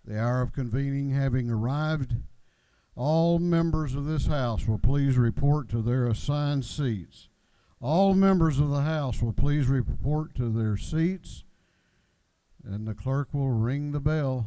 The hour of convening having arrived, all members of this house will please report to their assigned seats. All members of the house will please report to their seats, and the clerk will ring the bell.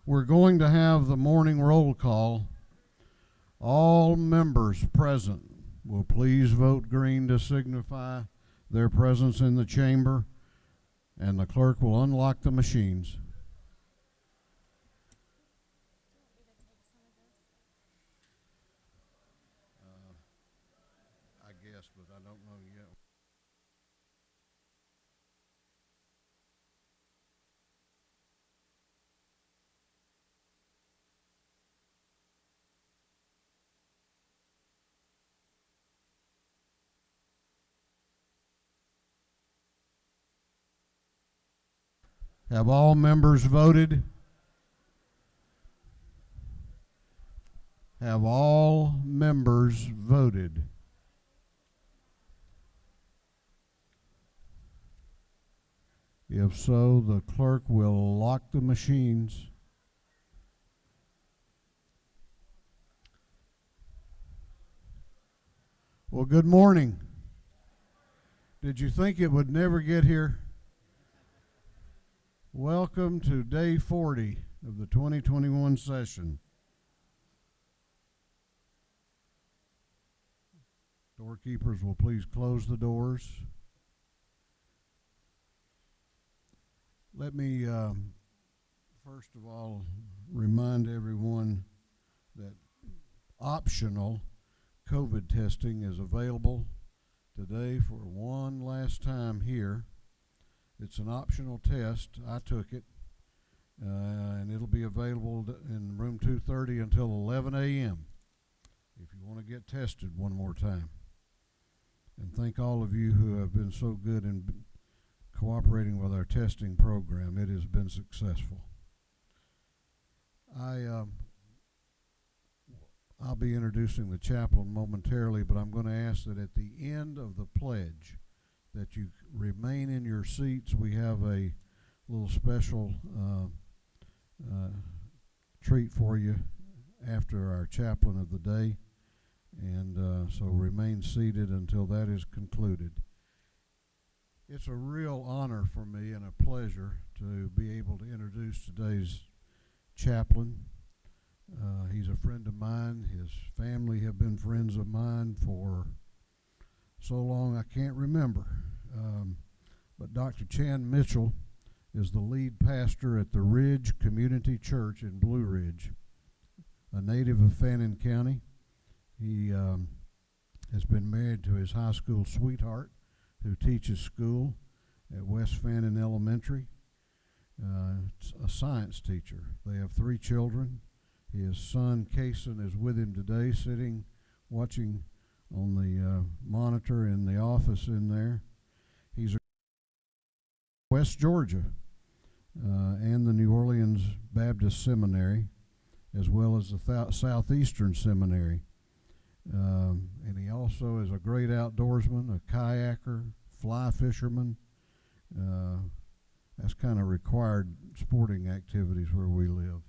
We're going to have the morning roll call. All members present will please vote green to signify their presence in the chamber, and the clerk will unlock the machines. I guess, but I don't know yet. Have all members voted? Have all members voted? If so, the clerk will lock the machines. Well, good morning. Did you think it would never get here? Welcome to day 40 of the 2021 session. Doorkeepers will please close the doors. Let me first of all remind everyone that optional COVID testing is available today for one last time here. It's an optional test. I took it, and it'll be available in room 230 until 11 a.m. if you want to get tested one more time. And thank all of you who have been so good in cooperating with our testing program. It has been successful. I'll be introducing the chaplain momentarily, but I'm going to ask that at the end of the pledge that you remain in your seats. We have a little special treat for you after our chaplain of the day, and so remain seated until that is concluded. It's a real honor for me and a pleasure to be able to introduce today's chaplain. He's a friend of mine. His family have been friends of mine for so long I can't remember. But Dr. Chan Mitchell is the lead pastor at the Ridge Community Church in Blue Ridge, a native of Fannin County. He has been married to his high school sweetheart, who teaches school at West Fannin Elementary. A science teacher. They have 3 children. His son, Kason, is with him today, sitting, watching on the monitor in the office in there. He's a West Georgia and the New Orleans Baptist Seminary, as well as the Southeastern Seminary. And he also is a great outdoorsman, a kayaker, fly fisherman. That's kind of required sporting activities where we live.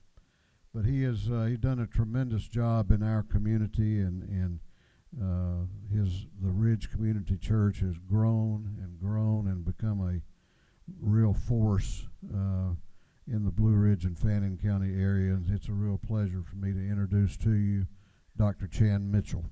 But he's done a tremendous job in our community, and the Ridge Community Church has grown and become a real force in the Blue Ridge and Fannin County area. And it's a real pleasure for me to introduce to you Dr. Chan Mitchell.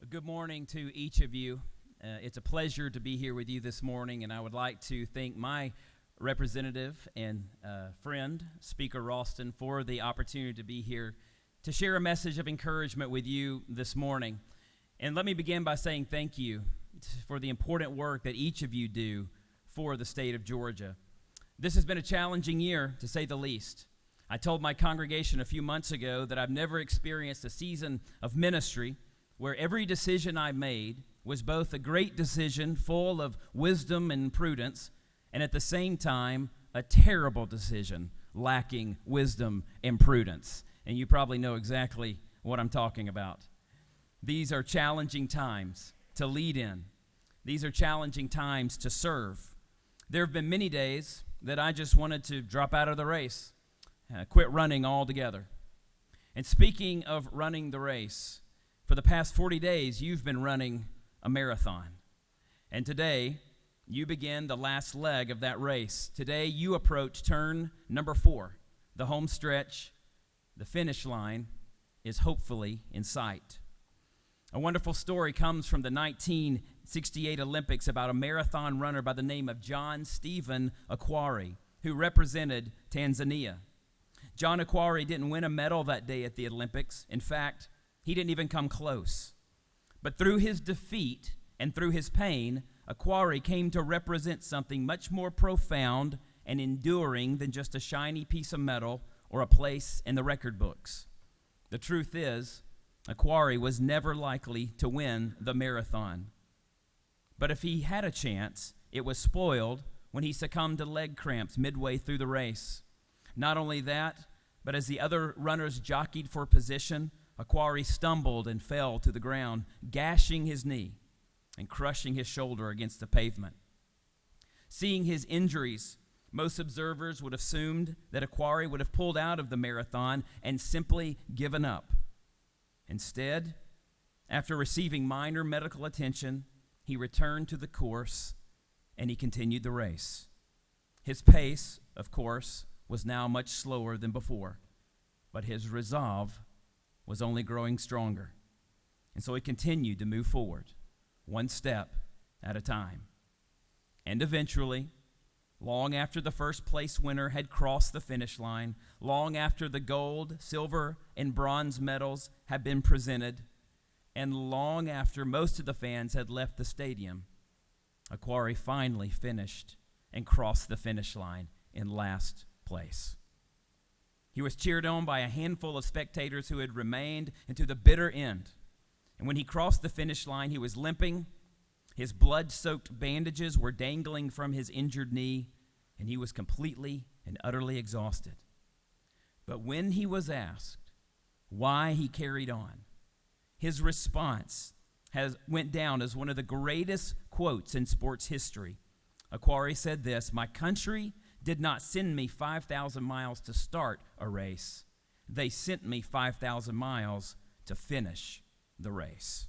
Good morning to each of you. It's a pleasure to be here with you this morning, and I would like to thank my Representative and friend, Speaker Ralston, for the opportunity to be here to share a message of encouragement with you this morning. And let me begin by saying thank you for the important work that each of you do for the state of Georgia. This has been a challenging year, to say the least. I told my congregation a few months ago that I've never experienced a season of ministry where every decision I made was both a great decision full of wisdom and prudence, and at the same time, a terrible decision lacking wisdom and prudence. And you probably know exactly what I'm talking about. These are challenging times to lead in. These are challenging times to serve. There have been many days that I just wanted to drop out of the race, quit running altogether. And speaking of running the race, for the past 40 days, you've been running a marathon. And today, you begin the last leg of that race. Today, you approach turn number 4, the home stretch. The finish line is hopefully in sight. A wonderful story comes from the 1968 Olympics about a marathon runner by the name of John Stephen Akhwari, who represented Tanzania. John Akhwari didn't win a medal that day at the Olympics. In fact, he didn't even come close. But through his defeat and through his pain, Akhwari came to represent something much more profound and enduring than just a shiny piece of metal or a place in the record books. The truth is, Akhwari was never likely to win the marathon. But if he had a chance, it was spoiled when he succumbed to leg cramps midway through the race. Not only that, but as the other runners jockeyed for position, Akhwari stumbled and fell to the ground, gashing his knee and crushing his shoulder against the pavement. Seeing his injuries, most observers would have assumed that Akhwari would have pulled out of the marathon and simply given up. Instead, after receiving minor medical attention, he returned to the course and he continued the race. His pace, of course, was now much slower than before, but his resolve was only growing stronger. And so he continued to move forward, one step at a time. And eventually, long after the first place winner had crossed the finish line, long after the gold, silver, and bronze medals had been presented, and long after most of the fans had left the stadium, Akhwari finally finished and crossed the finish line in last place. He was cheered on by a handful of spectators who had remained into the bitter end. And when he crossed the finish line, he was limping. His blood-soaked bandages were dangling from his injured knee, and he was completely and utterly exhausted. But when he was asked why he carried on, his response went down as one of the greatest quotes in sports history. Akhwari said this: "My country did not send me 5,000 miles to start a race. They sent me 5,000 miles to finish the race."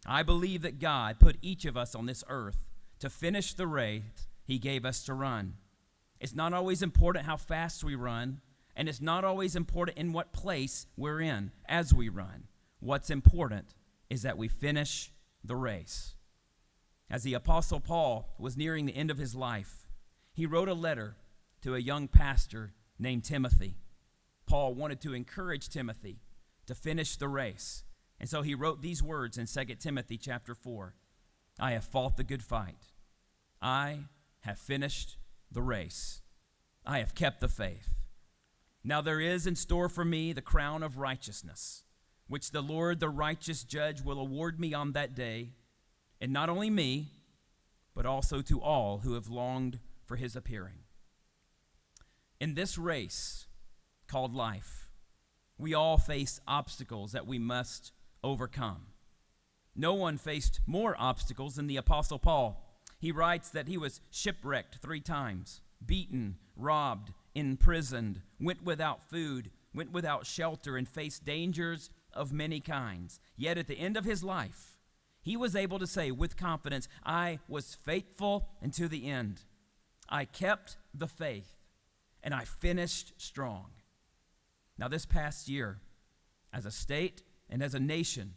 I believe that God put each of us on this earth to finish the race he gave us to run. It's not always important how fast we run, and it's not always important in what place we're in as we run. What's important is that we finish the race. As the Apostle Paul was nearing the end of his life, he wrote a letter to a young pastor named Timothy. Paul wanted to encourage Timothy to finish the race. And so he wrote these words in 2 Timothy chapter 4. "I have fought the good fight. I have finished the race. I have kept the faith. Now there is in store for me the crown of righteousness, which the Lord, the righteous judge, will award me on that day, and not only me, but also to all who have longed for his appearing." In this race called life, we all face obstacles that we must overcome. No one faced more obstacles than the Apostle Paul. He writes that he was shipwrecked 3 times, beaten, robbed, imprisoned, went without food, went without shelter, and faced dangers of many kinds. Yet at the end of his life, he was able to say with confidence, "I was faithful unto the end. I kept the faith, and I finished strong." Now this past year, as a state and as a nation,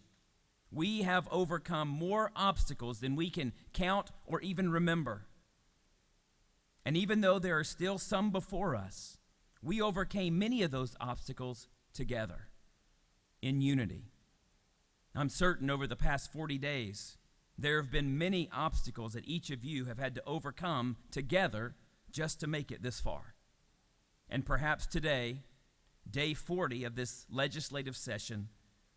we have overcome more obstacles than we can count or even remember. And even though there are still some before us, we overcame many of those obstacles together in unity. I'm certain over the past 40 days, there have been many obstacles that each of you have had to overcome together just to make it this far. And perhaps today, day 40 of this legislative session,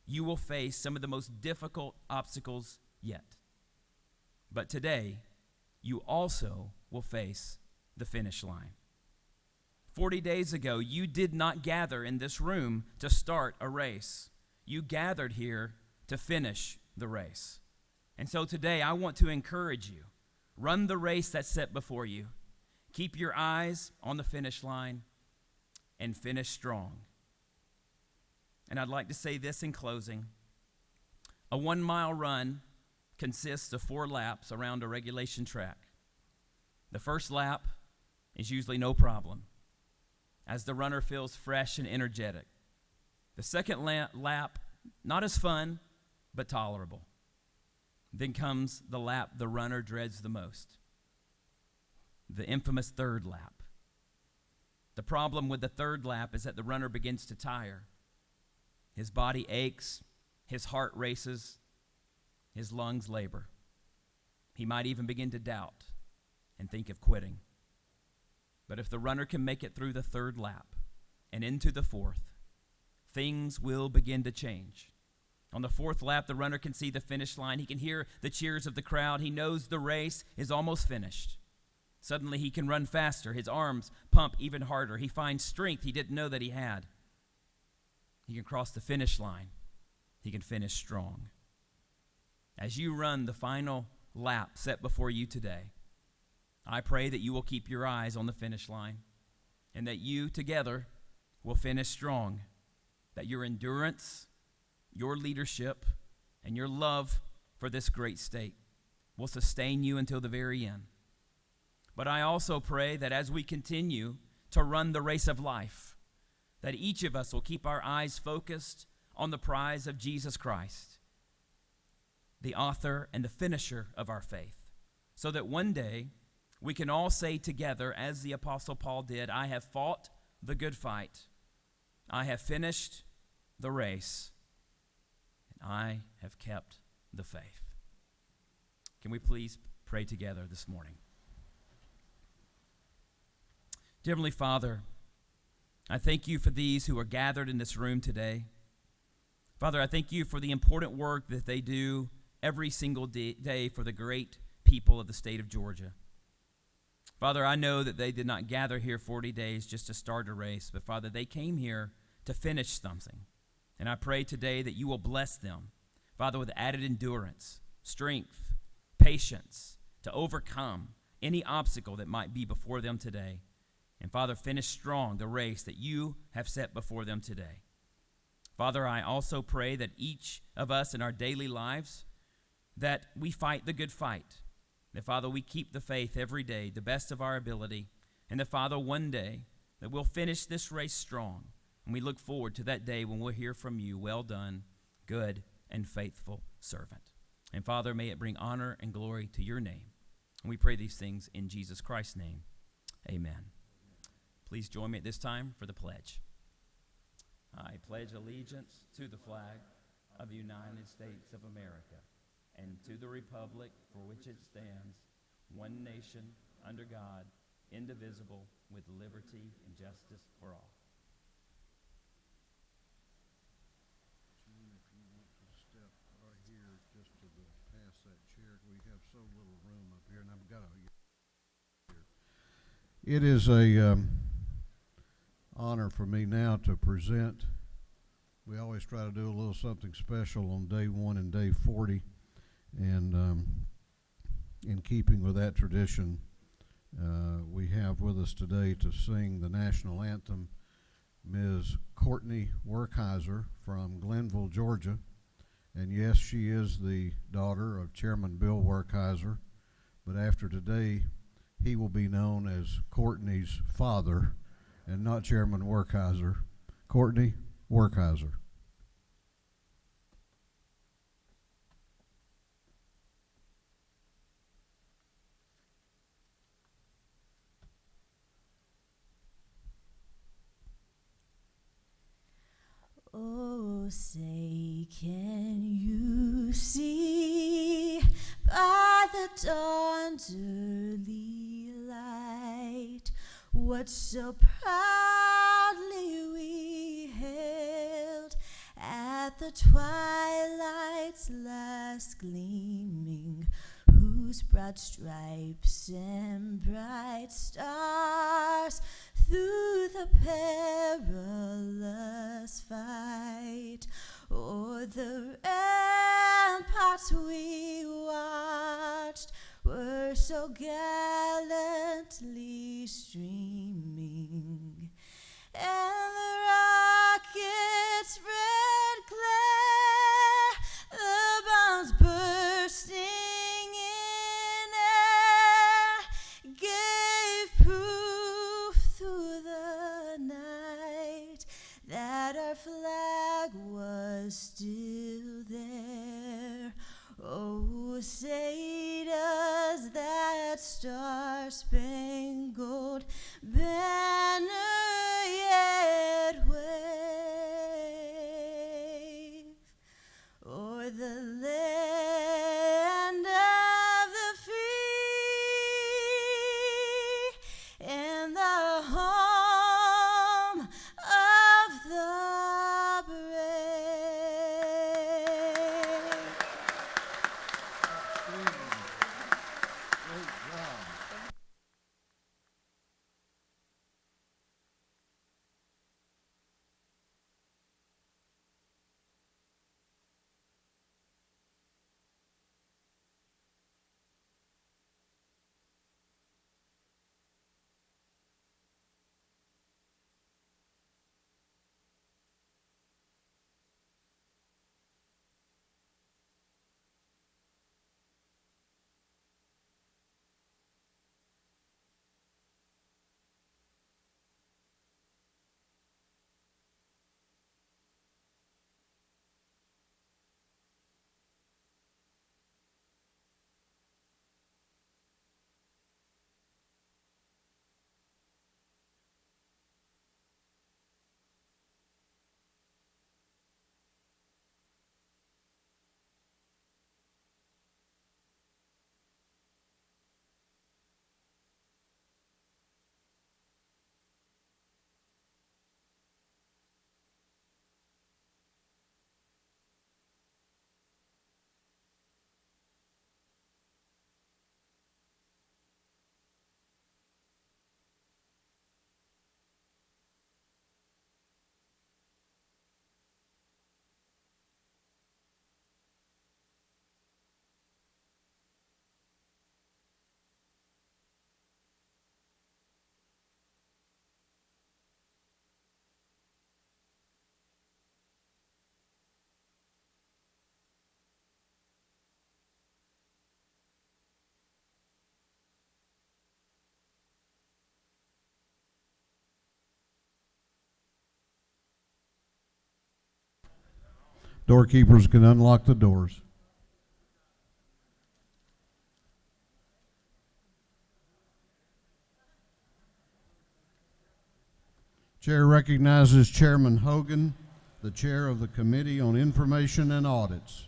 you will face some of the most difficult obstacles yet. But today, you also will face the finish line. 40 days ago, you did not gather in this room to start a race. You gathered here to finish the race. And so today, I want to encourage you. Run the race that's set before you. Keep your eyes on the finish line and finish strong. And I'd like to say this in closing. A 1-mile run consists of 4 laps around a regulation track. The first lap is usually no problem, as the runner feels fresh and energetic. The second lap, not as fun, but tolerable. Then comes the lap the runner dreads the most, the infamous third lap. The problem with the third lap is that the runner begins to tire. His body aches, his heart races, his lungs labor. He might even begin to doubt and think of quitting. But if the runner can make it through the third lap and into the fourth, things will begin to change. On the fourth lap, the runner can see the finish line. He can hear the cheers of the crowd. He knows the race is almost finished. Suddenly, he can run faster. His arms pump even harder. He finds strength he didn't know that he had. He can cross the finish line. He can finish strong. As you run the final lap set before you today, I pray that you will keep your eyes on the finish line and that you together will finish strong, that your endurance, your leadership, and your love for this great state will sustain you until the very end. But I also pray that as we continue to run the race of life, that each of us will keep our eyes focused on the prize of Jesus Christ, the author and the finisher of our faith, so that one day we can all say together, as the Apostle Paul did, I have fought the good fight, I have finished the race, and I have kept the faith. Can we please pray together this morning? Dear Heavenly Father, I thank you for these who are gathered in this room today. Father, I thank you for the important work that they do every single day for the great people of the state of Georgia. Father, I know that they did not gather here 40 days just to start a race, but Father, they came here to finish something. And I pray today that you will bless them, Father, with added endurance, strength, patience to overcome any obstacle that might be before them today. And Father, finish strong the race that you have set before them today. Father, I also pray that each of us in our daily lives, that we fight the good fight. That, Father, we keep the faith every day, the best of our ability. And that, Father, one day, that we'll finish this race strong. And we look forward to that day when we'll hear from you, well done, good and faithful servant. And Father, may it bring honor and glory to your name. And we pray these things in Jesus Christ's name. Amen. Please join me at this time for the pledge. I pledge allegiance to the flag of the United States of America and to the republic for which it stands, one nation, under God, indivisible, with liberty and justice for all. Gene, if you want to step right here just to the past that chair, we have so little room up here, and I've got here. It is a honor for me now to present. We always try to do a little something special on day 1 and day 40, and in keeping with that tradition, we have with us today to sing the national anthem Ms. Courtney Werkheiser from Glenville, Georgia. And yes, she is the daughter of Chairman Bill Werkheiser, but after today, he will be known as Courtney's father and not Chairman Werkheiser. Courtney Werkheiser. Oh, say, can you see by the dawn's early light what so proudly we hailed at the twilight's last gleaming, whose broad stripes and bright stars through the perilous fight o'er the ramparts we watched were so gallantly streaming, and the rocket's red glare, the bombs bursting in air, gave proof through the night that our flag was still there. Oh, say does that star-spangled banner yet wave o'er the land of the free and the home of the brave? Great job. Doorkeepers can unlock the doors. Chair recognizes Chairman Hogan, the chair of the Committee on Information and Audits.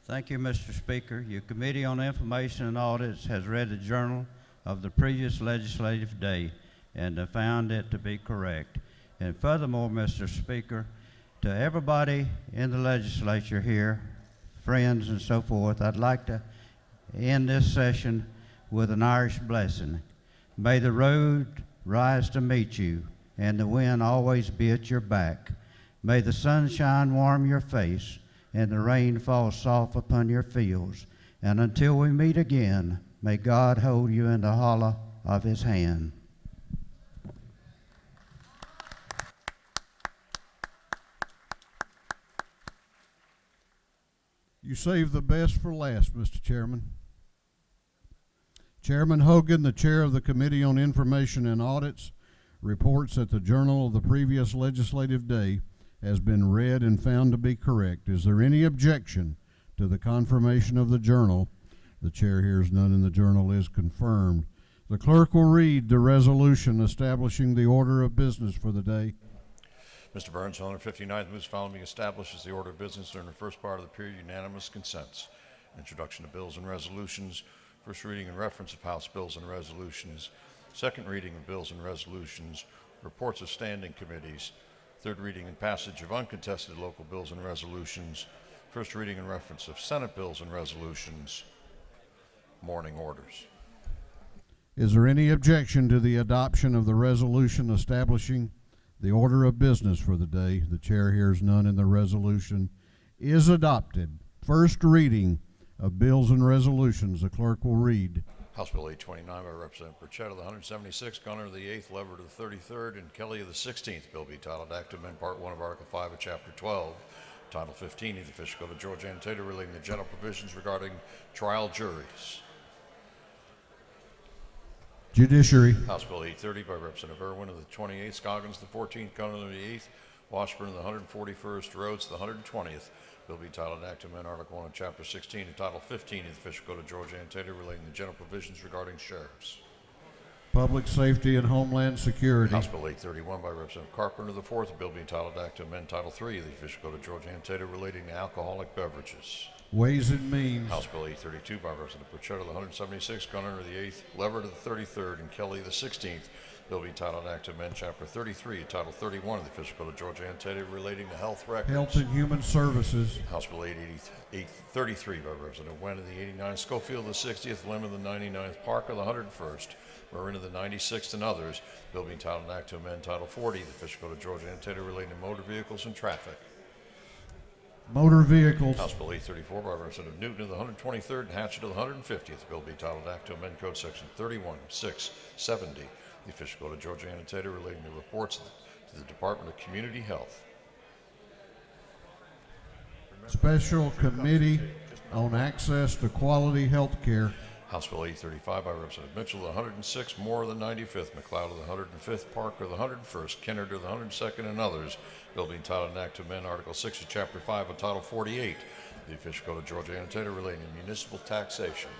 Thank you, Mr. Speaker. Your Committee on Information and Audits has read the journal of the previous legislative day and have found it to be correct. And furthermore, Mr. Speaker, to everybody in the legislature here, friends and so forth, I'd like to end this session with an Irish blessing. May the road rise to meet you and the wind always be at your back. May the sunshine warm your face and the rain fall soft upon your fields. And until we meet again, may God hold you in the hollow of his hand. You saved the best for last, Mr. Chairman. Chairman Hogan, the chair of the Committee on Information and Audits, reports that the journal of the previous legislative day has been read and found to be correct. Is there any objection to the confirmation of the journal? The chair hears none, and the journal is confirmed. The clerk will read the resolution establishing the order of business for the day. Mr. Burns, on the 59th, moves following being established as the order of business during the first part of the period. Unanimous consents. Introduction of bills and resolutions. First reading and reference of House bills and resolutions. Second reading of bills and resolutions. Reports of standing committees. Third reading and passage of uncontested local bills and resolutions. First reading and reference of Senate bills and resolutions. Morning orders. Is there any objection to the adoption of the resolution establishing the order of business for the day? The chair hears none, and the resolution is adopted. First reading of bills and resolutions. The clerk will read. House Bill 829 by Representative Burchett of the 176th, Gunner of the 8th, Lever of the 33rd, and Kelly of the 16th. Bill be titled Act to amend Part 1 of Article 5 of Chapter 12, Title 15 of the Official Code of Georgia and Taylor relating to general provisions regarding trial juries. Judiciary. House Bill 830 by Representative Irwin of the 28th, Scoggins the 14th, Gunner of the 8th, Washburn of the 141st, Rhodes the 120th. Bill be titled Act to amend Article 1 of Chapter 16 and Title 15 of the Official Code of Georgia and Taylor relating to general provisions regarding sheriffs. Public Safety and Homeland Security. House Bill 831 by Representative Carpenter the 4th. A bill being titled Act to amend Title 3 of the Official Code of Georgia and Taylor relating to alcoholic beverages. Ways and Means. House Bill 832 by Representative Burchett of the 176th, Gunner of the 8th, Lever of the 33rd, and Kelly of the 16th. Bill be titled Act to amend Chapter 33, Title 31 of the Official Code of Georgia and Taylor relating to health records. Health and Human Services. House Bill 833 by Representative Wen of the 89th, Schofield of the 60th, Lim of the 99th, Parker of the 101st, Marin of the 96th, and others. Bill being titled Act to amend Title 40 of the Official Code of Georgia and Taylor relating to motor vehicles and traffic. Motor Vehicles. House Bill 834 by Representative Newton of the 123rd and Hatchett of the 150th. Bill be titled Act to amend Code Section 31-670, the Official Code of Georgia and Taylor relating to reports to the Department of Community Health. Special Committee on Access to Quality Health Care. House Bill 835 by Representative Mitchell of the 106th, Moore of the 95th, McLeod of the 105th, Parker of the 101st, Kennard of the 102nd, and others. Bill being titled an Act to amend Article 6 of Chapter 5 of Title 48, the Official Code of Georgia and Taylor relating to municipal taxation.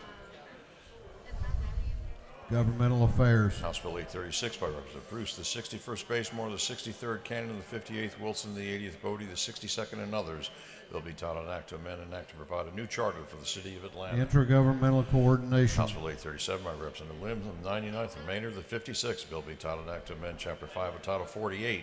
Governmental Affairs. House Bill 836 by Representative Bruce, the 61st Basemore, the 63rd, Cannon of the 58th, Wilson the 80th, Bodie the 62nd, and others. Bill be titled an Act to amend an Act to provide a new charter for the City of Atlanta. Intergovernmental Coordination. House Bill 837 by Representative Lim of the 99th and Maynard of the 56th. Bill be titled an Act to amend Chapter 5 of Title 48,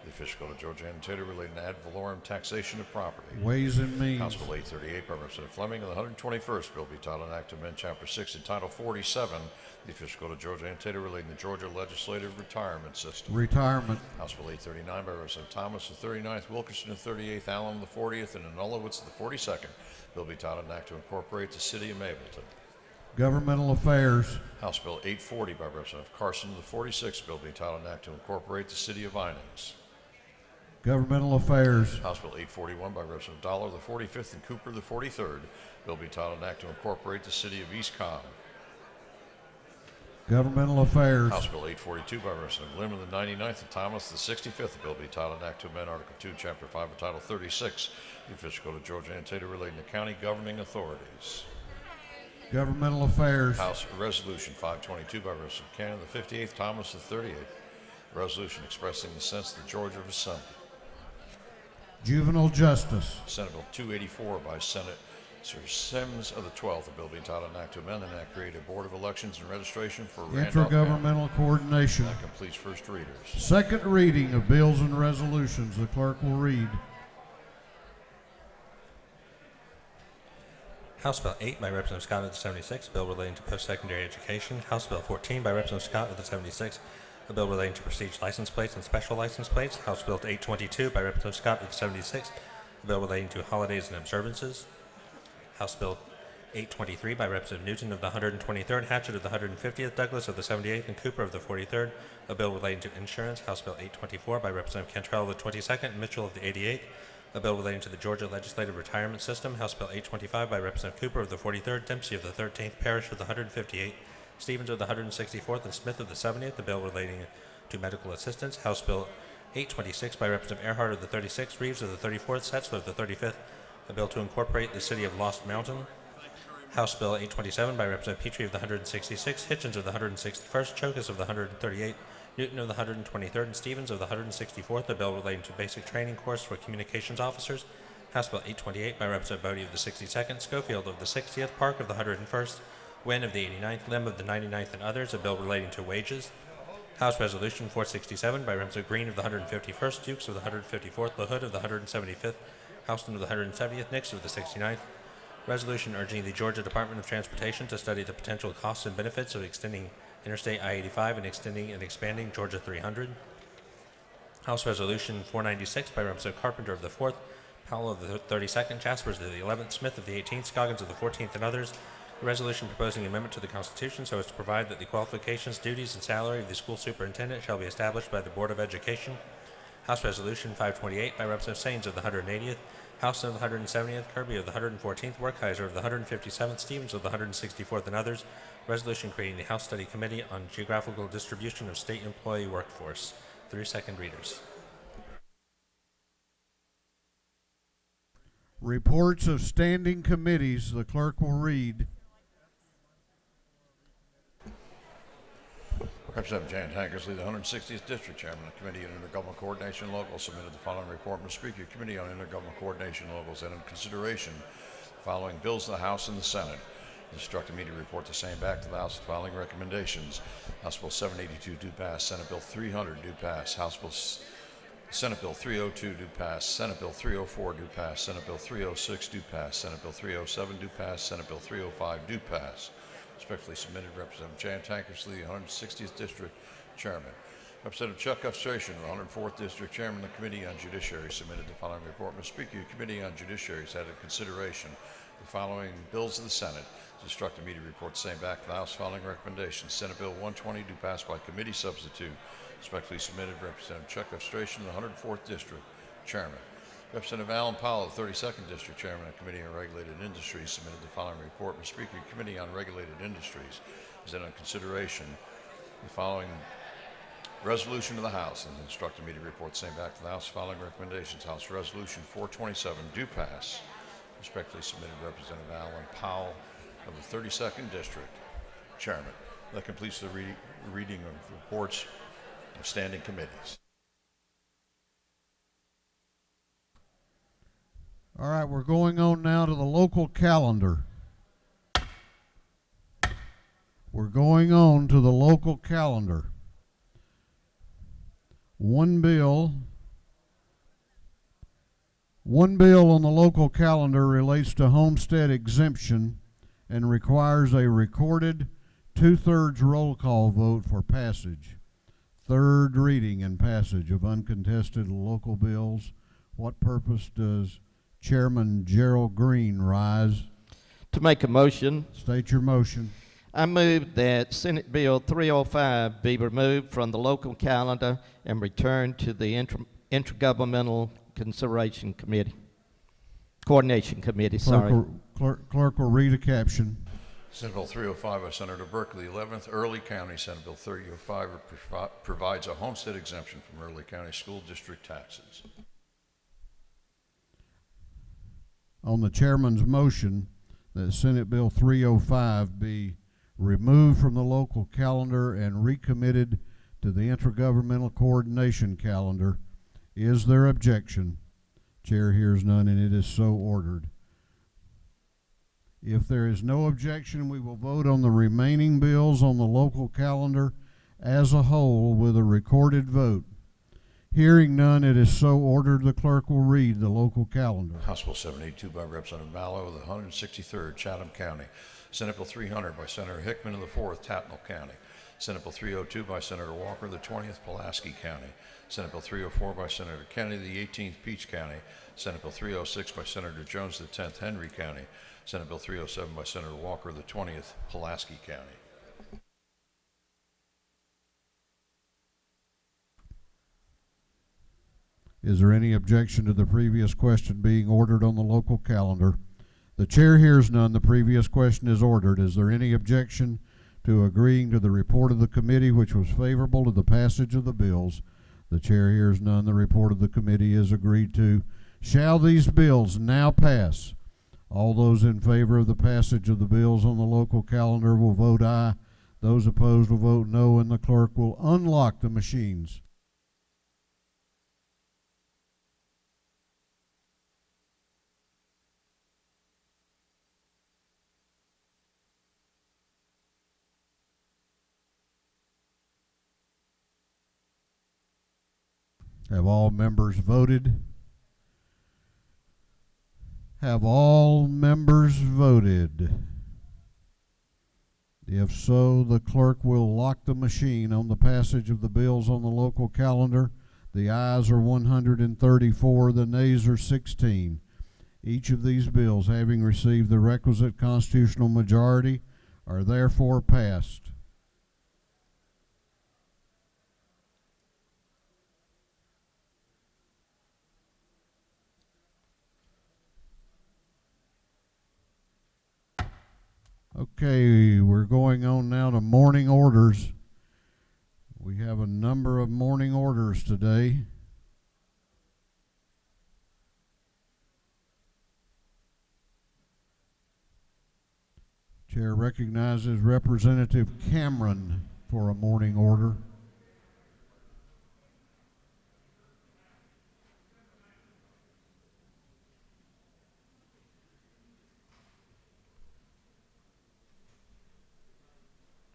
the Official Code of Georgia and Taylor relating to ad valorem taxation of property. Ways and Means. House Bill 838 by Representative Fleming of the 121st. Bill be titled an Act to amend Chapter 6 and Title 47, the Official Code of Georgia and Taylor relating to the Georgia Legislative Retirement System. Retirement. House Bill 839 by Representative Thomas of the 39th, Wilkerson of the 38th, Allen of the 40th, and Anulowitz of the 42nd. Bill be titled an Act to incorporate the City of Mableton. Governmental Affairs. House Bill 840 by Representative Carson of the 46th. Bill be titled an Act to incorporate the City of Vinings. Governmental Affairs. House Bill 841 by Representative Dollar of the 45th and Cooper of the 43rd. Bill be titled an Act to incorporate the City of East Cobb. Governmental Affairs. House Bill 842 by Representative Lim of the 99th and Thomas the 65th. Bill be titled an Act to amend Article 2, Chapter 5 of Title 36, the Official Code of Georgia and Taylor relating to county governing authorities. Governmental Affairs. House Resolution 522 by Representative Cannon the 58th, Thomas the 38th. Resolution expressing the sense of the Georgia Assembly. Juvenile Justice. Senate Bill 284 by Senator Sims of the 12th. A bill being titled an Act to amend and Act create a Board of Elections and Registration for Randolph County. Intergovernmental Coordination. That completes first readers. Second reading of bills and resolutions. The clerk will read. House Bill 8 by Representative Scott of the 76th, a bill relating to post-secondary education. House Bill 14 by Representative Scott of the 76th, a bill relating to prestige license plates and special license plates. House Bill 822 by Representative Scott of the 76th, a bill relating to holidays and observances. House Bill 823 by Representative Newton of the 123rd, Hatchett of the 150th, Douglas of the 78th, and Cooper of the 43rd, a bill relating to insurance. House Bill 824 by Representative Cantrell of the 22nd, Mitchell of the 88th, a bill relating to the Georgia Legislative Retirement System. House Bill 825 by Representative Cooper of the 43rd, Dempsey of the 13th, Parrish of the 158th, Stevens of the 164th, and Smith of the 70th, a bill relating to medical assistance. House Bill 826 by Representative Earhart of the 36th, Reeves of the 34th, Setzler of the 35th, a bill to incorporate the city of Lost Mountain. House Bill 827 by Representative Petrie of the 166th, Hitchens of the 161st, Chokas of the 138th, Newton of the 123rd, and Stevens of the 164th, a bill relating to basic training course for communications officers. House Bill 828 by Representative Bodie of the 62nd, Schofield of the 60th, Park of the 101st, Wynn of the 89th, Lim of the 99th, and others, a bill relating to wages. House Resolution 467 by Representative Green of the 151st, Dukes of the 154th, LaHood of the 175th, Houston of the 170th, Nix of the 69th. Resolution urging the Georgia Department of Transportation to study the potential costs and benefits of extending Interstate I-85 and extending and expanding Georgia 300. House Resolution 496 by Representative Carpenter of the 4th, Powell of the 32nd, Jaspers of the 11th, Smith of the 18th, Scoggins of the 14th, and others. A resolution proposing an amendment to the Constitution so as to provide that the qualifications, duties, and salary of the school superintendent shall be established by the Board of Education. House Resolution 528 by Representative Saines of the 180th, Houston of the 170th, Kirby of the 114th, Werkheiser of the 157th, Stevens of the 164th, and others. Resolution creating the House Study Committee on Geographical Distribution of State Employee Workforce. 3 second readers. Reports of standing committees, the clerk will read. Representative Jan Tankersley, the 160th District Chairman of the Committee on Intergovernmental Coordination Local, submitted the following report from the Speaker of the Committee on Intergovernmental Coordination Locals and in consideration the following bills in the House and the Senate. Instructed me to report the same back to the House with the following recommendations. House Bill 782 do pass, Senate Bill 300 do pass, Senate Bill 302 do pass, Senate Bill 304 do pass, Senate Bill 306 do pass, Senate Bill 307 do pass, Senate Bill 305 do pass. Respectfully submitted, Representative Jan Tankersley, 160th District Chairman. Representative Chuck Upstration, 104th District Chairman of the Committee on Judiciary, submitted the following report. Mr. Speaker, the Committee on Judiciary has had in consideration the following bills of the Senate. It's instructed me to report the same back to the House following recommendations. Senate Bill 120 do pass by committee substitute. Respectfully submitted, Representative Chuck Upstration, the 104th District Chairman. Representative Alan Powell, the 32nd District Chairman of the Committee on Regulated Industries, submitted the following report. Mr. Speaker, the Committee on Regulated Industries is in consideration the following resolution to the House and instructed me to report the same back to the House following recommendations. House Resolution 427 do pass. Respectfully submitted, Representative Alan Powell of the 32nd District Chairman. That completes the reading of reports of standing committees. All right, we're going on now to the local calendar. We're going on to the local calendar. One bill on the local calendar relates to homestead exemption and requires a recorded 2/3 roll call vote for passage. Third reading and passage of uncontested local bills. What purpose does Chairman Gerald Green rise? To make a motion, State your motion. I move that Senate Bill 305 be removed from the local calendar and returned to the Intergovernmental Coordination Committee. Clerk will read a caption. Senate Bill 305 by Senator Berkeley, 11th, Early County. Senate Bill 305 provides a homestead exemption from Early County school district taxes. On the chairman's motion that Senate Bill 305 be removed from the local calendar and recommitted to the Intergovernmental Coordination Calendar, is there objection? Chair hears none, and it is so ordered. If there is no objection, we will vote on the remaining bills on the local calendar as a whole with a recorded vote. Hearing none, it is so ordered. The clerk will read the local calendar. House Bill 782 by Representative Mallow of the 163rd, Chatham County. Senate Bill 300 by Senator Hickman of the 4th, Tattnall County. Senate Bill 302 by Senator Walker of the 20th, Pulaski County. Senate Bill 304 by Senator Kennedy of the 18th, Peach County. Senate Bill 306 by Senator Jones of the 10th, Henry County. Senate Bill 307 by Senator Walker of the 20th, Pulaski County. Is there any objection to the previous question being ordered on the local calendar? The chair hears none. The previous question is ordered. Is there any objection to agreeing to the report of the committee, which was favorable to the passage of the bills? The chair hears none. The report of the committee is agreed to. Shall these bills now pass? All those in favor of the passage of the bills on the local calendar will vote aye. Those opposed will vote no, and the clerk will unlock the machines. Have all members voted? Have all members voted? If so, the clerk will lock the machine on the passage of the bills on the local calendar. The ayes are 134, the nays are 16. Each of these bills, having received the requisite constitutional majority, are therefore passed. Okay, we're going on now to morning orders. We have a number of morning orders today. Chair recognizes Representative Cameron for a morning order.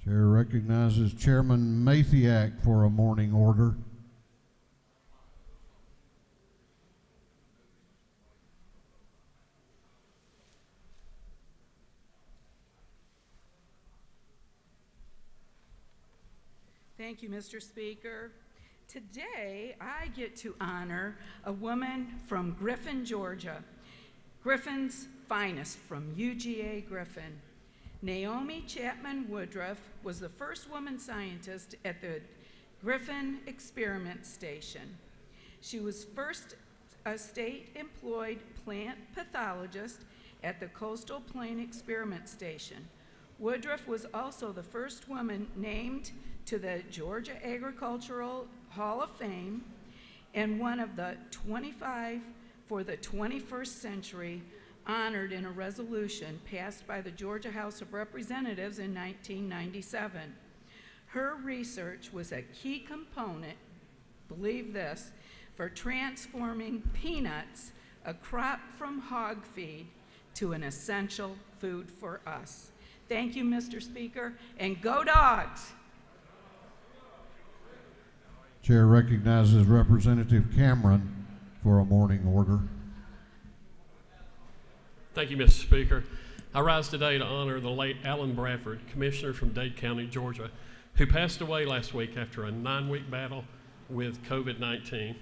Chair recognizes Chairman Mathiak for a morning order. Thank you, Mr. Speaker. Today, I get to honor a woman from Griffin, Georgia. Griffin's finest from UGA Griffin. Naomi Chapman Woodruff was the first woman scientist at the Griffin Experiment Station. She was first a state-employed plant pathologist at the Coastal Plain Experiment Station. Woodruff was also the first woman named to the Georgia Agricultural Hall of Fame and one of the 25 for the 21st century honored in a resolution passed by the Georgia House of Representatives in 1997. Her research was a key component, believe this, for transforming peanuts, a crop from hog feed, to an essential food for us. Thank you, Mr. Speaker, and go Dogs! Chair recognizes Representative Cameron for a morning order. Thank you, Mr. Speaker. I rise today to honor the late Alan Bradford, Commissioner from Dade County, Georgia, who passed away last week after a 9-week battle with COVID-19.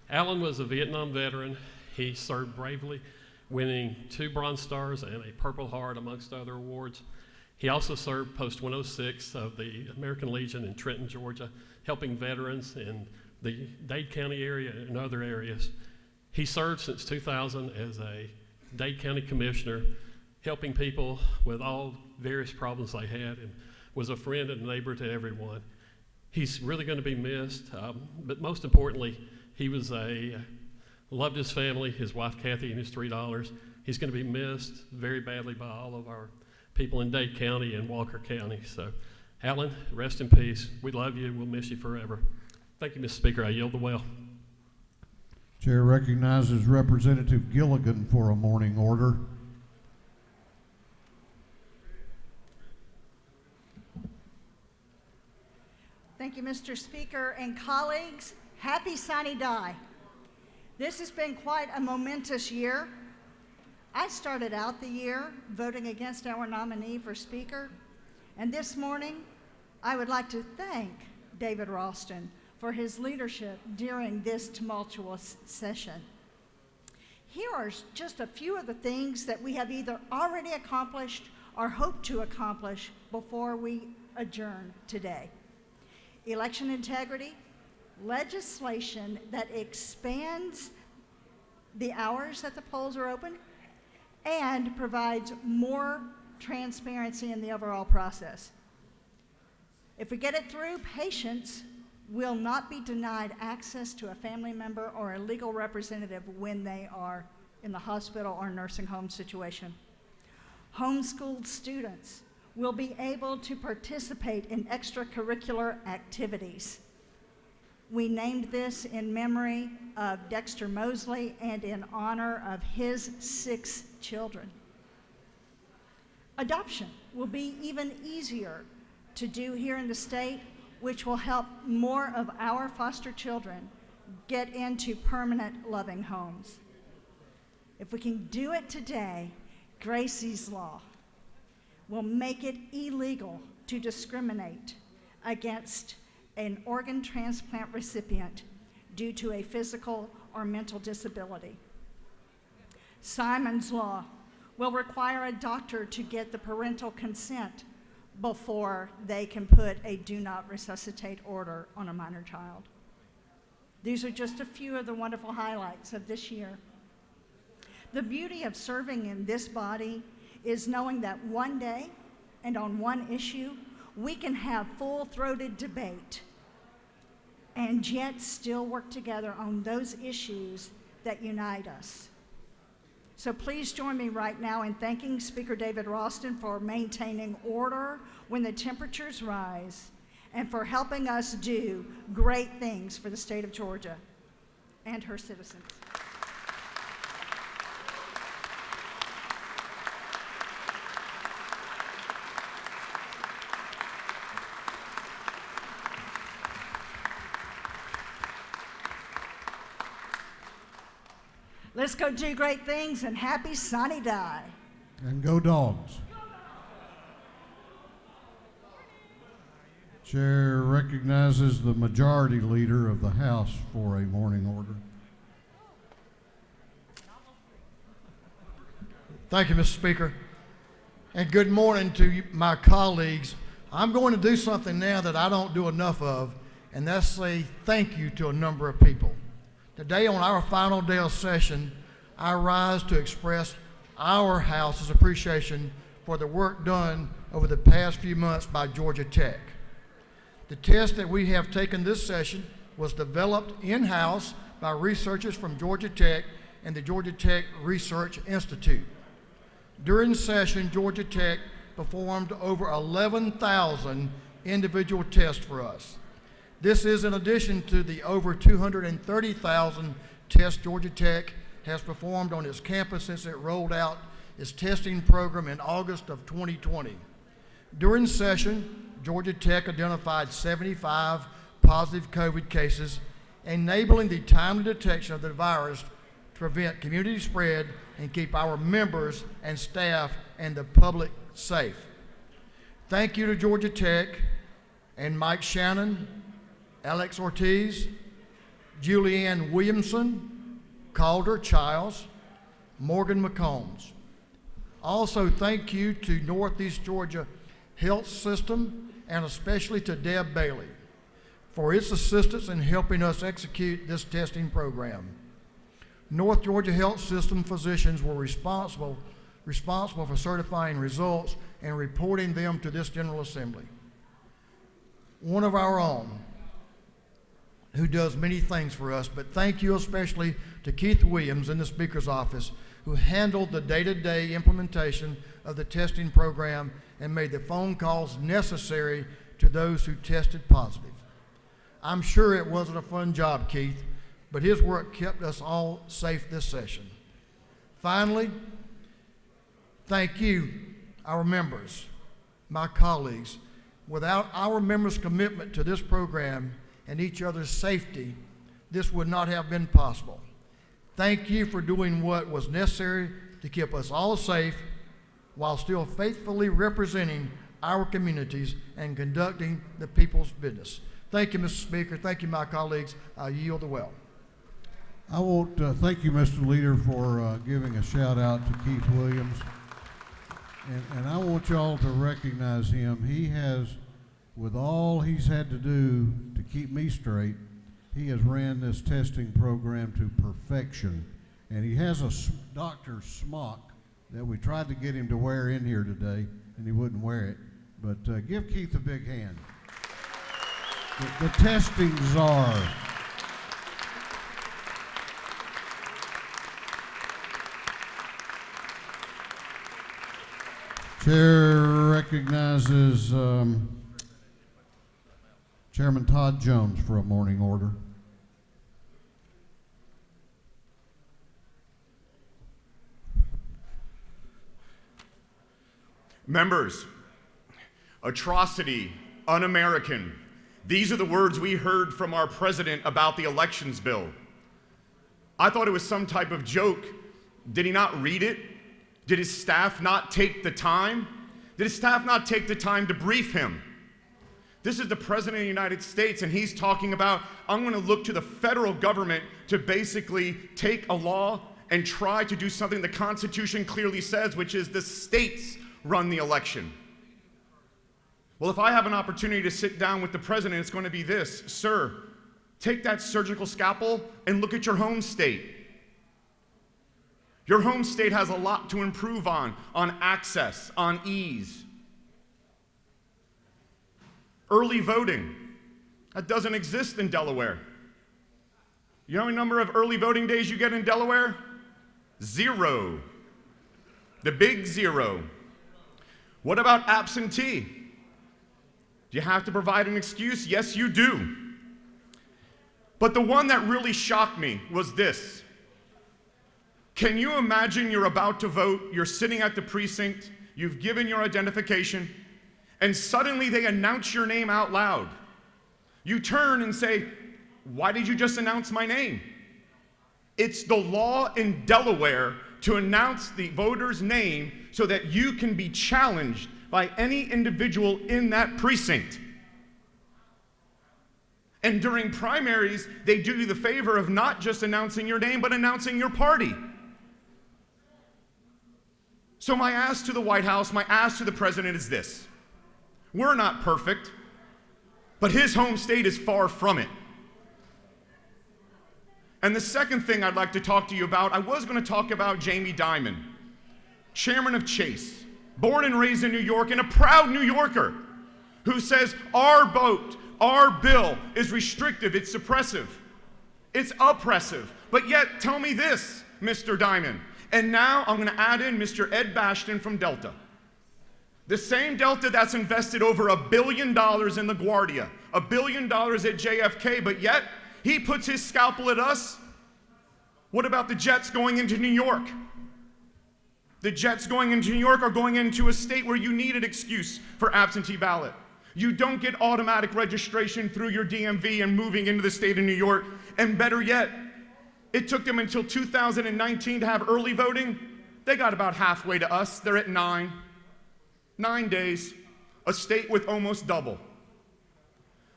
Alan was a Vietnam veteran. He served bravely, winning 2 Bronze Stars and a Purple Heart, amongst other awards. He also served Post 106 of the American Legion in Trenton, Georgia, helping veterans in the Dade County area and other areas. He served since 2000 as a Dade County Commissioner, helping people with all various problems they had, and was a friend and neighbor to everyone. He's really going to be missed, but most importantly, he was loved his family, his wife Kathy and his 3 daughters. He's going to be missed very badly by all of our people in Dade County and Walker County. So, Alan, rest in peace. We love you. We'll miss you forever. Thank you, Mr. Speaker. I yield the well. Chair recognizes Representative Gilligan for a morning order. Thank you, Mr. Speaker and colleagues. Happy Sine Die. This has been quite a momentous year. I started out the year voting against our nominee for Speaker, and this morning I would like to thank David Ralston for his leadership during this tumultuous session. Here are just a few of the things that we have either already accomplished or hope to accomplish before we adjourn today. Election integrity, legislation that expands the hours that the polls are open and provides more transparency in the overall process. If we get it through, patients will not be denied access to a family member or a legal representative when they are in the hospital or nursing home situation. Homeschooled students will be able to participate in extracurricular activities. We named this in memory of Dexter Mosley and in honor of his 6 children. Adoption will be even easier to do here in the state, which will help more of our foster children get into permanent loving homes. If we can do it today, Gracie's Law will make it illegal to discriminate against an organ transplant recipient due to a physical or mental disability. Simon's Law will require a doctor to get the parental consent before they can put a do not resuscitate order on a minor child. These are just a few of the wonderful highlights of this year. The beauty of serving in this body is knowing that one day and on one issue, we can have full-throated debate and yet still work together on those issues that unite us. So please join me right now in thanking Speaker David Ralston for maintaining order when the temperatures rise and for helping us do great things for the state of Georgia and her citizens. Let's go do great things and happy sunny die. And go Dogs. Chair recognizes the majority leader of the House for a morning order. Thank you, Mr. Speaker. And good morning to my colleagues. I'm going to do something now that I don't do enough of, and that's say thank you to a number of people. Today, on our final day of session, I rise to express our House's appreciation for the work done over the past few months by Georgia Tech. The test that we have taken this session was developed in-house by researchers from Georgia Tech and the Georgia Tech Research Institute. During the session, Georgia Tech performed over 11,000 individual tests for us. This is in addition to the over 230,000 tests Georgia Tech has performed on its campus since it rolled out its testing program in August of 2020. During session, Georgia Tech identified 75 positive COVID cases, enabling the timely detection of the virus to prevent community spread and keep our members and staff and the public safe. Thank you to Georgia Tech and Mike Shannon, Alex Ortiz, Julianne Williamson, Calder Childs, Morgan McCombs. Also, thank you to Northeast Georgia Health System and especially to Deb Bailey for its assistance in helping us execute this testing program. North Georgia Health System physicians were responsible for certifying results and reporting them to this General Assembly. One of our own, who does many things for us, but thank you especially to Keith Williams in the Speaker's office, who handled the day-to-day implementation of the testing program and made the phone calls necessary to those who tested positive. I'm sure it wasn't a fun job, Keith, but his work kept us all safe this session. Finally, thank you, our members, my colleagues. Without our members' commitment to this program and each other's safety, this would not have been possible. Thank you for doing what was necessary to keep us all safe while still faithfully representing our communities and conducting the people's business. Thank you, Mr. Speaker. Thank you, my colleagues. I yield the well. I want to thank you, Mr. Leader, for giving a shout out to Keith Williams. And I want y'all to recognize him. He has, with all he's had to do to keep me straight, he has ran this testing program to perfection. And he has a doctor's smock that we tried to get him to wear in here today, and he wouldn't wear it. But give Keith a big hand. The testing czar. Chair recognizes Chairman Todd Jones for a morning order. Members, atrocity, un-American. These are the words we heard from our president about the elections bill. I thought it was some type of joke. Did he not read it? Did his staff not take the time? Did his staff not take the time to brief him? This is the President of the United States, and he's talking about, I'm going to look to the federal government to basically take a law and try to do something the Constitution clearly says, which is the states run the election. Well, if I have an opportunity to sit down with the president, it's going to be this: sir, take that surgical scalpel and look at your home state. Your home state has a lot to improve on access, on ease. Early voting, that doesn't exist in Delaware. You know how many number of early voting days you get in Delaware? 0. The big 0. What about absentee? Do you have to provide an excuse? Yes, you do. But the one that really shocked me was this. Can you imagine you're about to vote, you're sitting at the precinct, you've given your identification, and suddenly they announce your name out loud. You turn and say, why did you just announce my name? It's the law in Delaware to announce the voter's name so that you can be challenged by any individual in that precinct. And during primaries, they do you the favor of not just announcing your name, but announcing your party. So my ask to the White House, my ask to the president is this. We're not perfect, but his home state is far from it. And the second thing I'd like to talk to you about, I was going to talk about Jamie Dimon, chairman of Chase, born and raised in New York, and a proud New Yorker who says our vote, our bill is restrictive, it's suppressive, it's oppressive. But yet, tell me this, Mr. Dimon, and now I'm going to add in Mr. Ed Bastian from Delta. The same Delta that's invested over $1 billion in LaGuardia, $1 billion at JFK, but yet he puts his scalpel at us. What about the jets going into New York? The jets going into New York are going into a state where you need an excuse for absentee ballot. You don't get automatic registration through your DMV and moving into the state of New York. And better yet, it took them until 2019 to have early voting. They got about halfway to us. They're at 9 days, a state with almost double.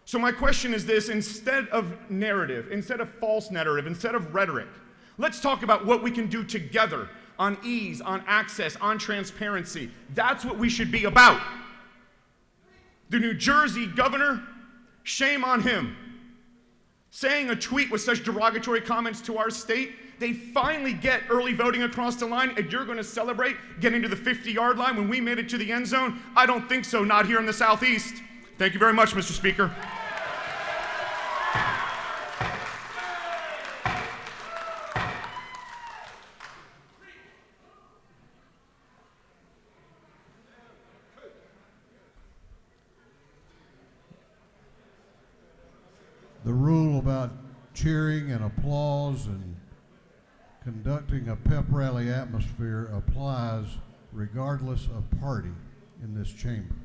So my question is this: instead of narrative, instead of false narrative, instead of rhetoric, let's talk about what we can do together on ease, on access, on transparency. That's what we should be about. The New Jersey governor, shame on him. Saying a tweet with such derogatory comments to our state, they finally get early voting across the line, and you're going to celebrate getting to the 50-yard line when we made it to the end zone? I don't think so, not here in the Southeast. Thank you very much, Mr. Speaker. The rule about cheering and applause and conducting a pep rally atmosphere applies regardless of party in this chamber.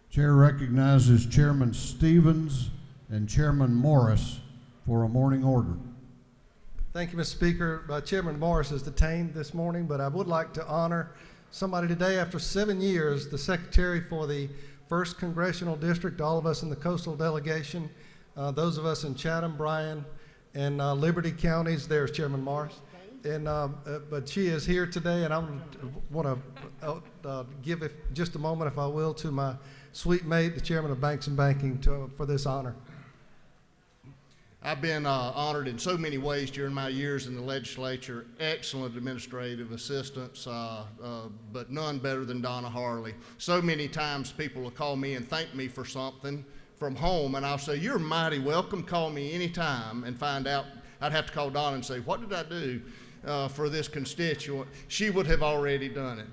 Chair recognizes Chairman Stevens and Chairman Morris for a morning order. Thank you, Mr. Speaker. Chairman Morris is detained this morning, but I would like to honor somebody today. After 7 years, the Secretary for the 1st Congressional District, all of us in the coastal delegation, those of us in Chatham, Bryan, and Liberty counties. There's Chairman Morris. And, but she is here today, and I want to give just a moment, if I will, to my sweet mate, the Chairman of Banks and Banking, for this honor. I've been honored in so many ways during my years in the legislature. Excellent administrative assistance, but none better than Donna Harley. So many times people will call me and thank me for something from home, and I'll say, you're mighty welcome, call me anytime, and find out. I'd have to call Donna and say, what did I do for this constituent? She would have already done it.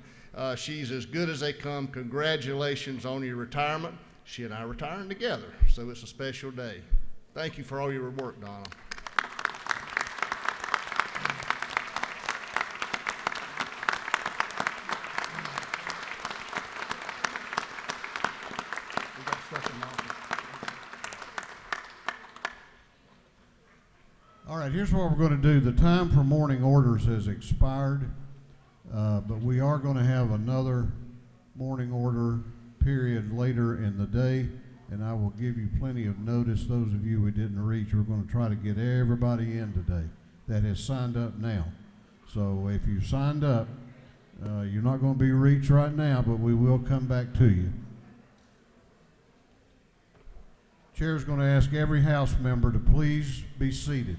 She's as good as they come. Congratulations on your retirement. She and I are retiring together, so it's a special day. Thank you for all your work, Donna. All right, here's what we're going to do. The time for morning orders has expired, but we are going to have another morning order period later in the day, and I will give you plenty of notice. Those of you we didn't reach, we're going to try to get everybody in today that has signed up now. So if you've signed up, you're not going to be reached right now, but we will come back to you. Chair's going to ask every House member to please be seated.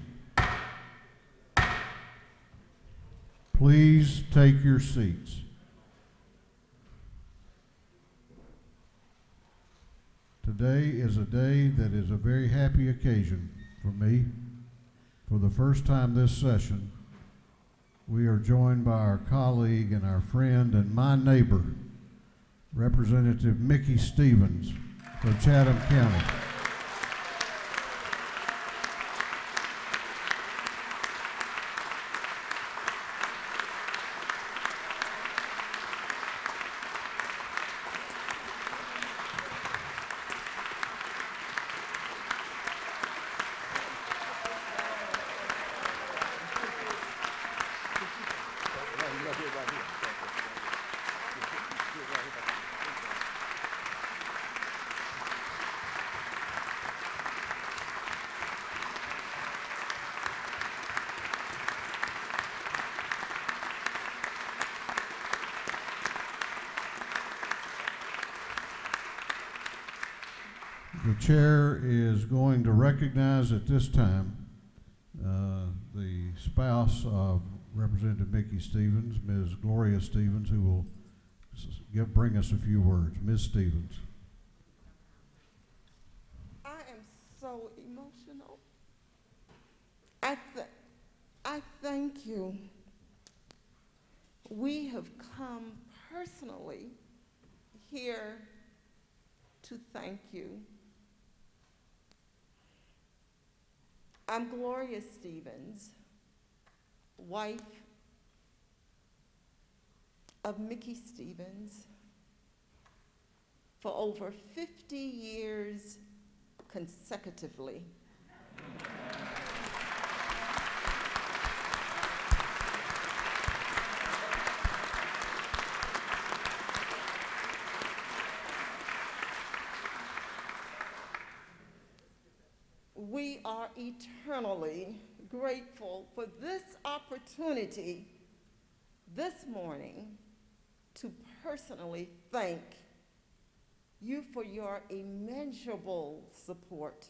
Please take your seats. Today is a day that is a very happy occasion for me. For the first time this session, we are joined by our colleague and our friend and my neighbor, Representative Mickey Stevens of Chatham County. The chair is going to recognize at this time the spouse of Representative Mickey Stevens, Ms. Gloria Stevens, who will bring us a few words. Ms. Stevens. I am so emotional. I thank you. We have come personally here to thank you. I'm Gloria Stevens, wife of Mickey Stevens for over 50 years consecutively. We are eternally grateful for this opportunity this morning to personally thank you for your immeasurable support,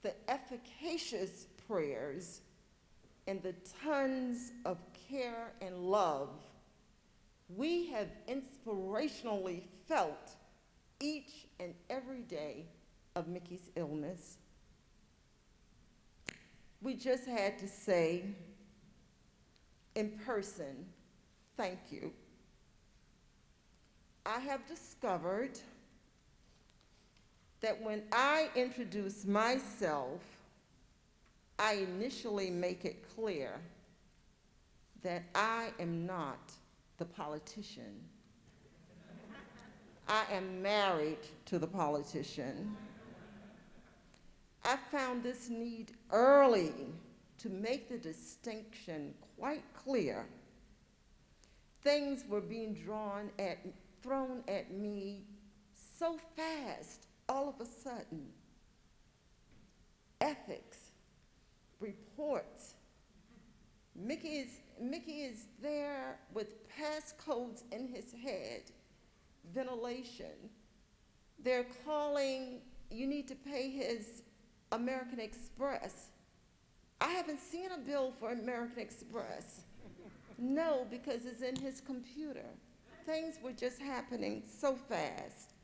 the efficacious prayers, and the tons of care and love we have inspirationally felt each and every day of Mickey's illness. We just had to say in person, thank you. I have discovered that when I introduce myself, I initially make it clear that I am not the politician. I am married to the politician. I found this need early to make the distinction quite clear. Things were being thrown at me so fast, all of a sudden. Ethics, reports. Mickey is there with passcodes in his head, ventilation. They're calling, you need to pay his American Express. I haven't seen a bill for American Express. No, because it's in his computer. Things were just happening so fast.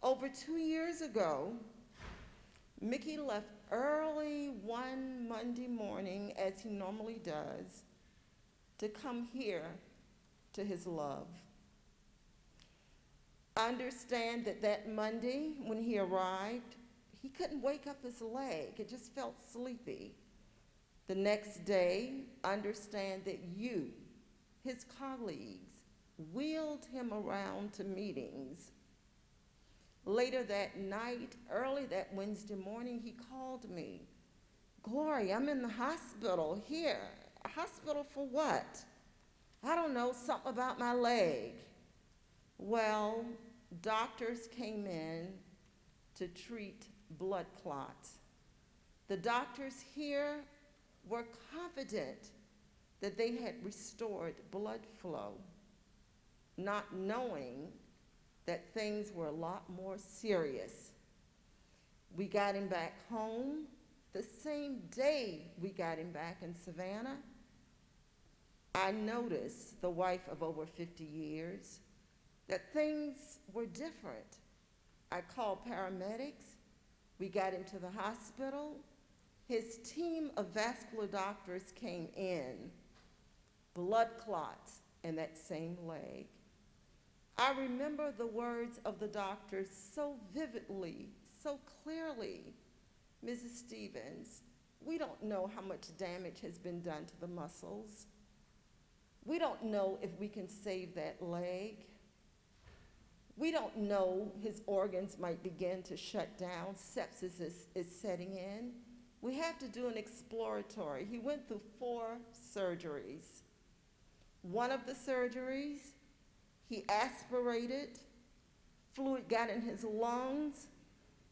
Over 2 years ago, Mickey left early one Monday morning, as he normally does, to come here to his love. Understand that that Monday when he arrived, he couldn't wake up his leg. It just felt sleepy. The next day, understand that you, his colleagues, wheeled him around to meetings. Later that night, early that Wednesday morning, he called me. Glory, I'm in the hospital here. Hospital for what? I don't know, something about my leg. Well, doctors came in to treat blood clots. The doctors here were confident that they had restored blood flow, not knowing that things were a lot more serious. We got him back home. The same day we got him back in Savannah, I noticed, the wife of over 50 years, that things were different. I called paramedics. We got him to the hospital. His team of vascular doctors came in, blood clots in that same leg. I remember the words of the doctors so vividly, so clearly. Mrs. Stevens, we don't know how much damage has been done to the muscles. We don't know if we can save that leg. We don't know his organs might begin to shut down. Sepsis is setting in. We have to do an exploratory. He went through 4 surgeries. One of the surgeries, he aspirated, fluid got in his lungs,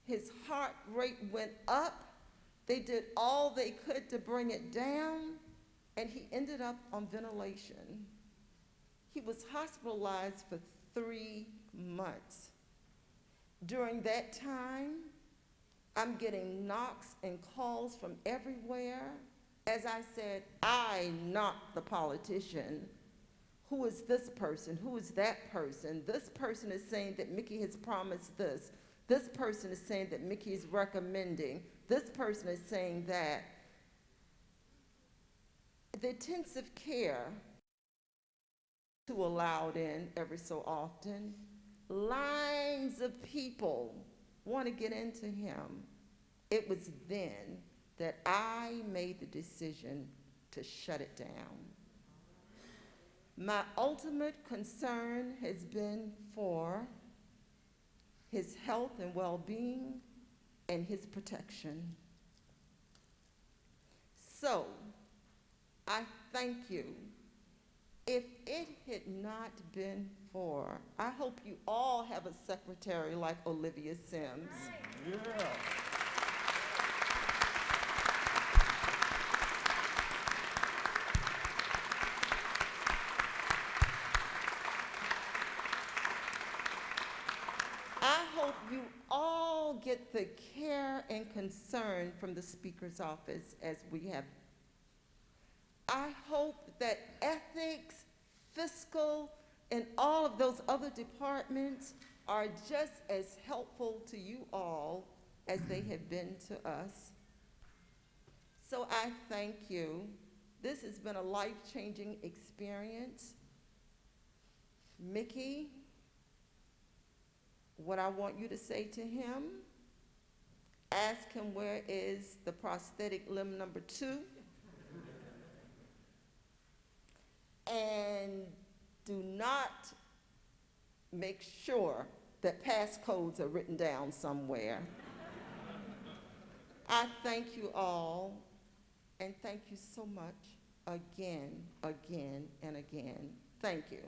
his heart rate went up. They did all they could to bring it down, and he ended up on ventilation. He was hospitalized for 3 months. During that time, I'm getting knocks and calls from everywhere. As I said, I, not the politician. Who is this person? Who is that person? This person is saying that Mickey has promised this. This person is saying that Mickey is recommending. This person is saying that. The intensive care to allowed in every so often. Lines of people want to get into him. It was then that I made the decision to shut it down. My ultimate concern has been for his health and well-being and his protection. So, I thank you. If it had not been for, I hope you all have a secretary like Olivia Sims. Yeah. I hope you all get the care and concern from the Speaker's office as we have. I hope that ethics, fiscal, and all of those other departments are just as helpful to you all as they have been to us. So I thank you. This has been a life-changing experience. Mickey, what I want you to say to him, ask him where is the prosthetic limb number 2, and do not make sure that passcodes are written down somewhere. I thank you all, and thank you so much again, again, and again. Thank you.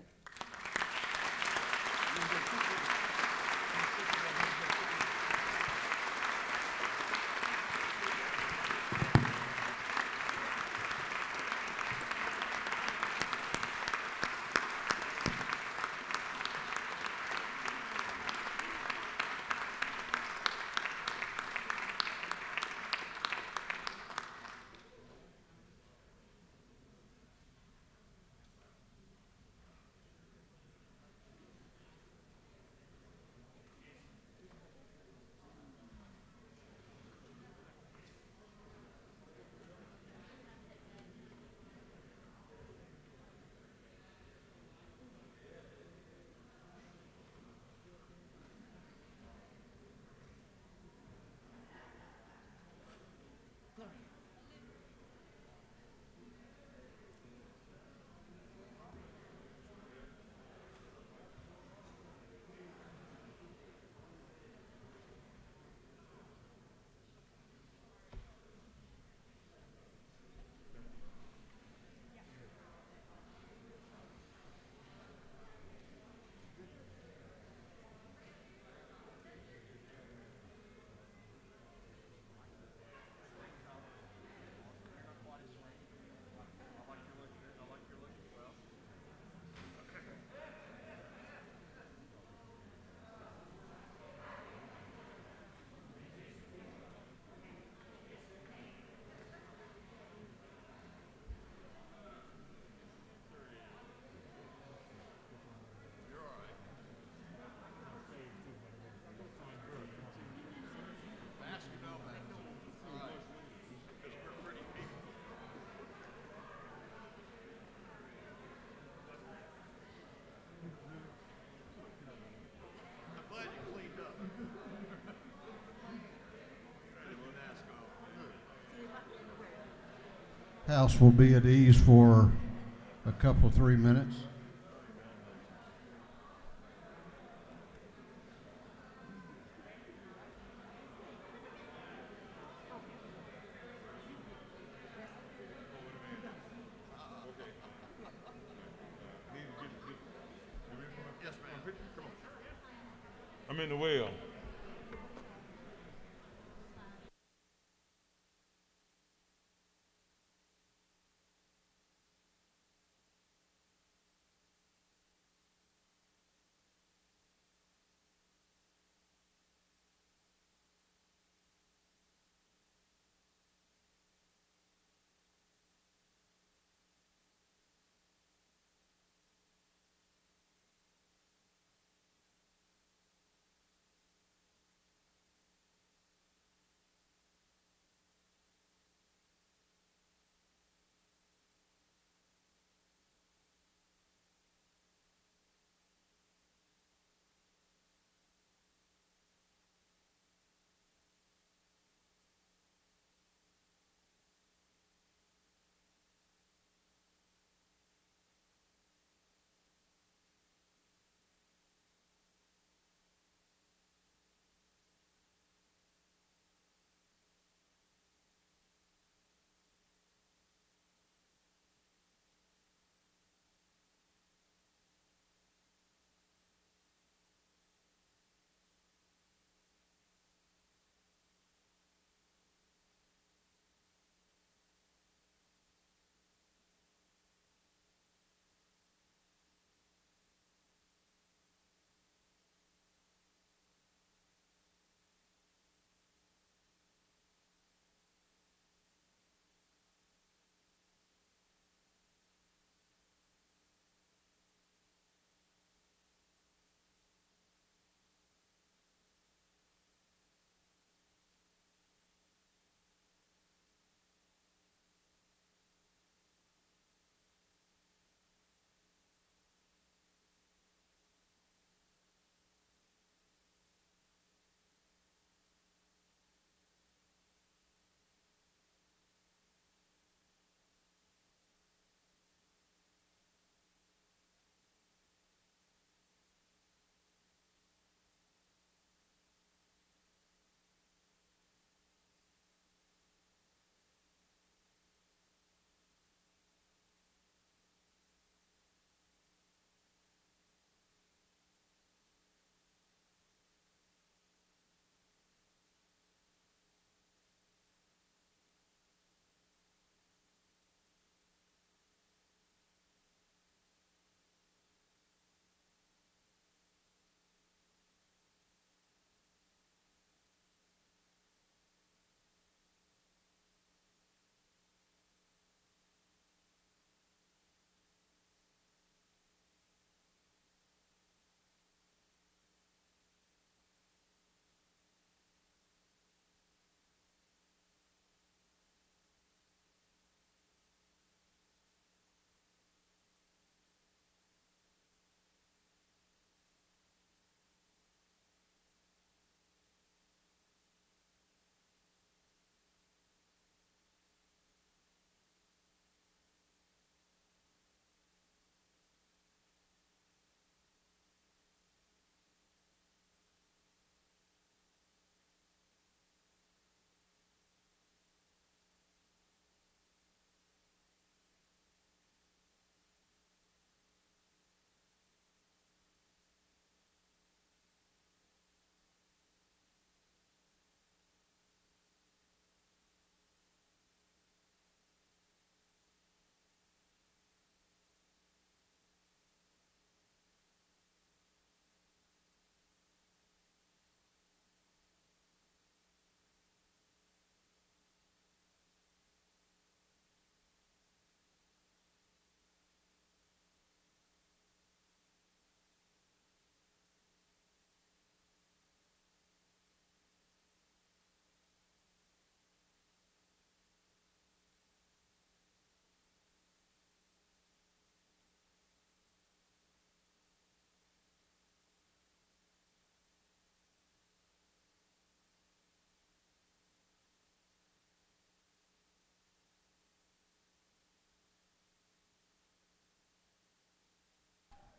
House will be at ease for a couple, 3 minutes. I'm in the well.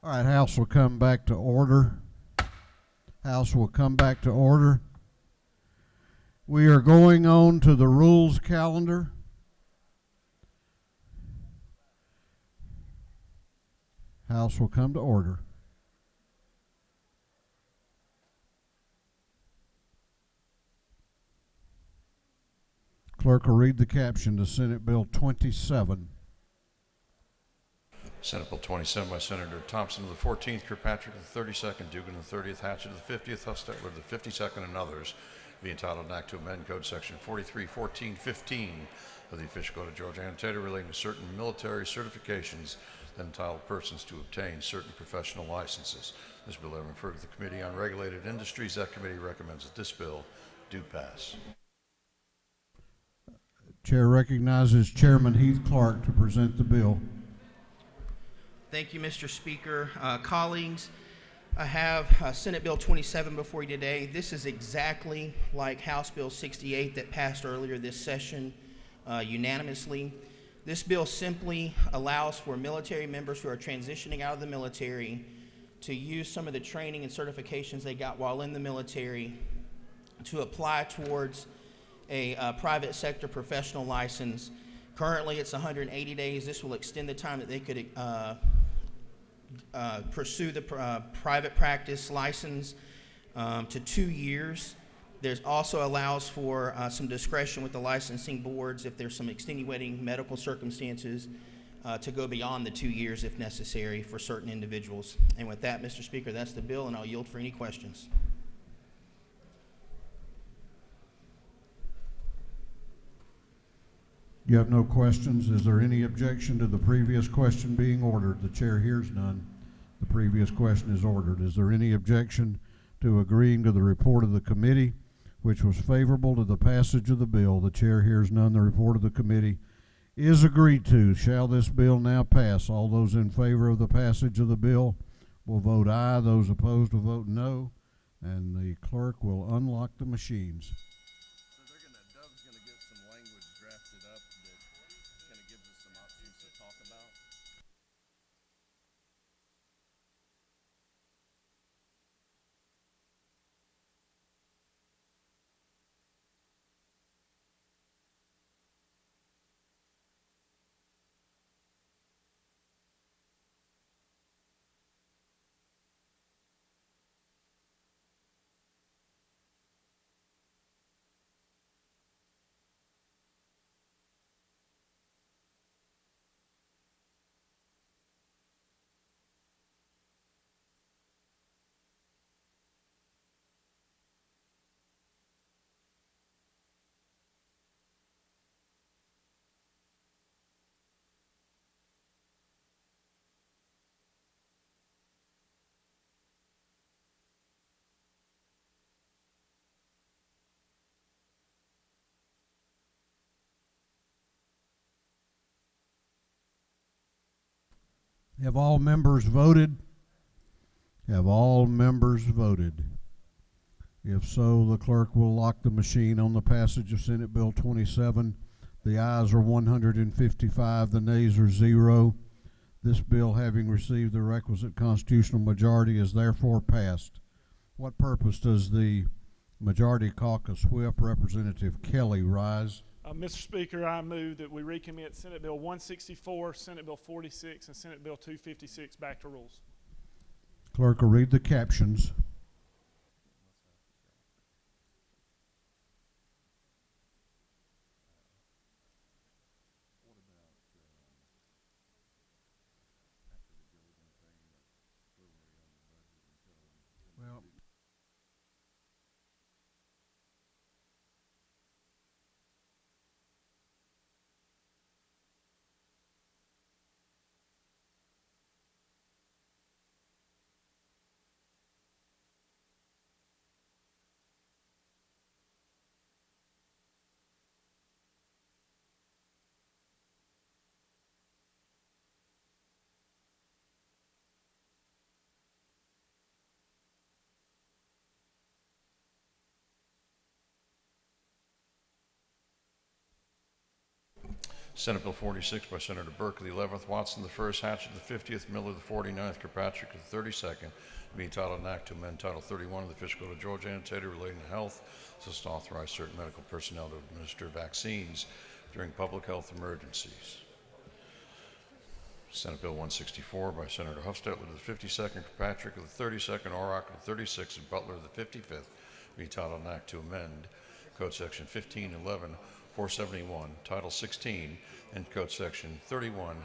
All right, House will come back to order. House will come back to order. We are going on to the rules calendar. House will come to order. Clerk will read the caption to Senate Bill 27. Senate Bill 27 by Senator Thompson of the 14th, Kirkpatrick of the 32nd, Dugan of the 30th, Hatchett of the 50th, Huffstetler of the 52nd, and others, be entitled an act to amend Code Section 43-14-15 of the Official Code of Georgia annotated relating to certain military certifications that entitle persons to obtain certain professional licenses. This bill having referred to the Committee on Regulated Industries, that committee recommends that this bill do pass. Chair recognizes Chairman Heath Clark to present the bill. Thank you, Mr. Speaker. Colleagues, I have Senate Bill 27 before you today. This is exactly like House Bill 68 that passed earlier this session unanimously. This bill simply allows for military members who are transitioning out of the military to use some of the training and certifications they got while in the military to apply towards a private sector professional license. Currently, it's 180 days. This will extend the time that they could pursue the private practice license to 2 years. There's also allows for some discretion with the licensing boards if there's some extenuating medical circumstances to go beyond the 2 years if necessary for certain individuals. And with that, Mr. Speaker, that's the bill, and I'll yield for any questions. You have no questions. Is there any objection to the previous question being ordered? The chair hears none. The previous question is ordered. Is there any objection to agreeing to the report of the committee, which was favorable to the passage of the bill? The chair hears none. The report of the committee is agreed to. Shall this bill now pass? All those in favor of the passage of the bill will vote aye. Those opposed will vote no. And the clerk will unlock the machines. Doug's going to get some language drafted up that kind of gives us some options to talk about. Have all members voted? Have all members voted? If so, the clerk will lock the machine on the passage of Senate Bill 27. The ayes are 155, the nays are 0. This bill, having received the requisite constitutional majority, is therefore passed. What purpose does the Majority Caucus Whip, Representative Kelly, rise? Mr. Speaker, I move that we recommit Senate Bill 164, Senate Bill 46, and Senate Bill 256 back to rules. Clerk will read the captions. Well, Senate Bill 46 by Senator Burke of the 11th, Watson the 1st, Hatchett the 50th, Miller the 49th, Kirkpatrick the 32nd, being titled an act to amend Title 31 of the Fiscal Code of Georgia annotated relating to health, so as to authorize certain medical personnel to administer vaccines during public health emergencies. Senate Bill 164 by Senator Hofstadter of the 52nd, Kirkpatrick of the 32nd, Orrock of the 36th, and Butler of the 55th, being titled an act to amend Code Section 1511, 471, Title 16, and Code Section 31,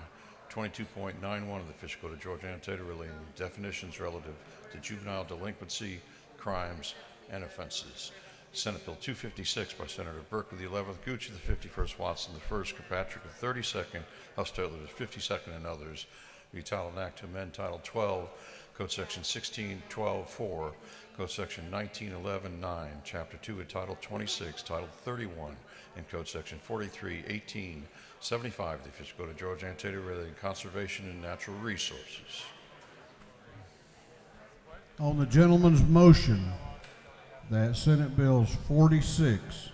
22.91 of the Fiscal Code of Georgia annotated relating to definitions relative to juvenile delinquency, crimes, and offenses. Senate Bill 256 by Senator Burke of the 11th, Gucci the 51st, Watson the 1st, Kirkpatrick the 32nd, Hofstadter the 52nd, and others. Be titled an act to amend Title 12, Code Section 1612.4, Code Section 1911.9, Chapter 2 of Title 26, Title 31, and Code Section 43.18.75 of the Fiscal Code of Georgia annotated relating to conservation and natural resources. On the gentleman's motion that Senate Bills 46,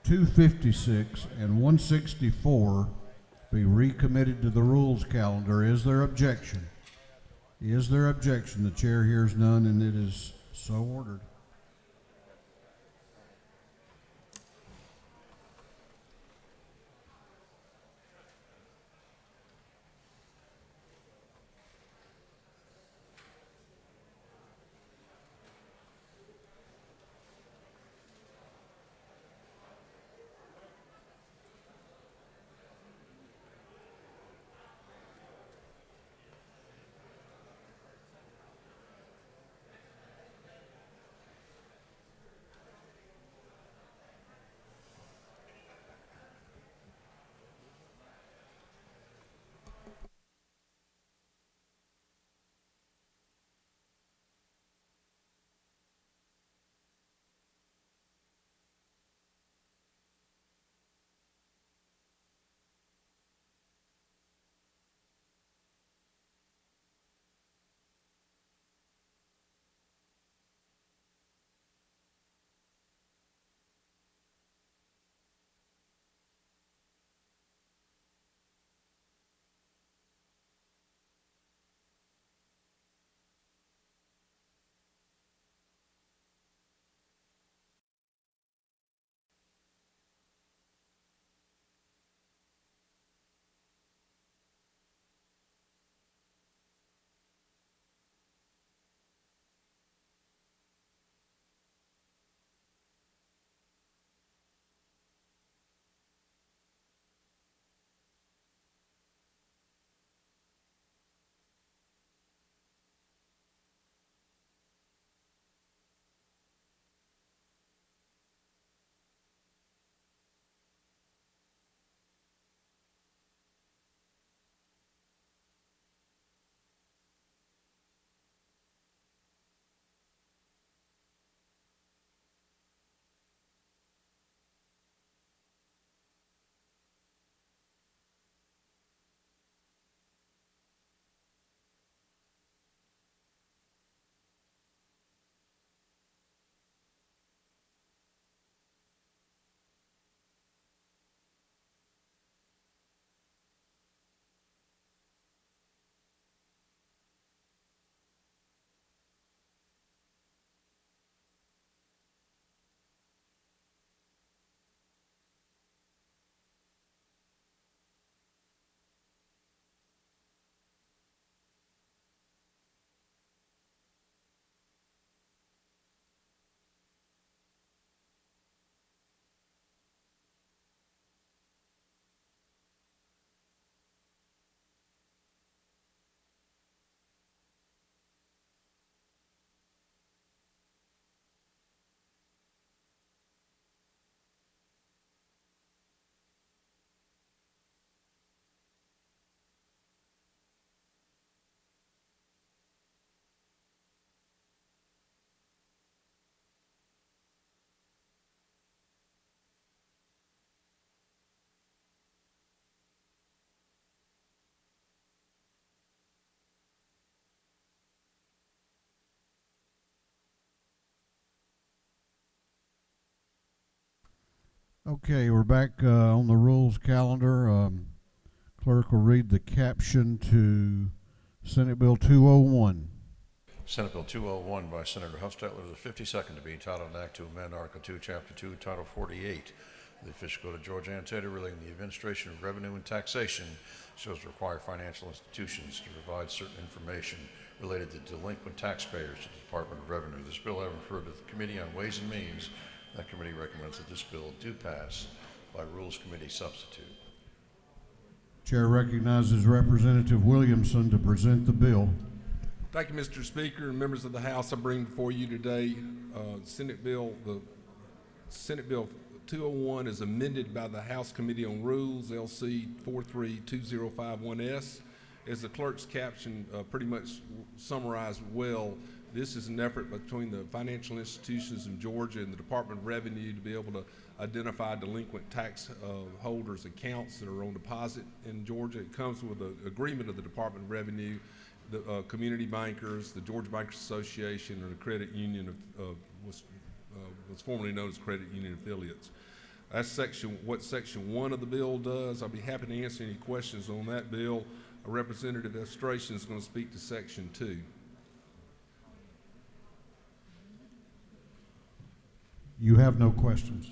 256, and 164 be recommitted to the rules calendar, is there objection? Is there objection? The chair hears none, and it is so ordered. Okay, we're back on the rules calendar. Clerk will read the caption to Senate Bill 201. Senate Bill 201 by Senator Hufstetler, the 52nd to be entitled an act to amend Article 2, Chapter 2, Title 48 of the official code of Georgia Annotated relating to the administration of revenue and taxation so as to require financial institutions to provide certain information related to delinquent taxpayers to the Department of Revenue. This bill having referred to the Committee on Ways and Means, that committee recommends that this bill do pass by Rules Committee substitute. Chair recognizes Representative Williamson to present the bill. Thank you, Mr. Speaker and members of the House. I bring before you today Senate Bill 201 is amended by the House Committee on Rules, LC 432051S. As the clerk's caption pretty much summarized well, this is an effort between the financial institutions in Georgia and the Department of Revenue to be able to identify delinquent tax holders' accounts that are on deposit in Georgia. It comes with an agreement of the Department of Revenue, the community bankers, the Georgia Bankers Association, or the credit union was formerly known as credit union affiliates. That's what section 1 of the bill does. I'll be happy to answer any questions on that bill. A representative Estration is going to speak to section 2. You have no questions.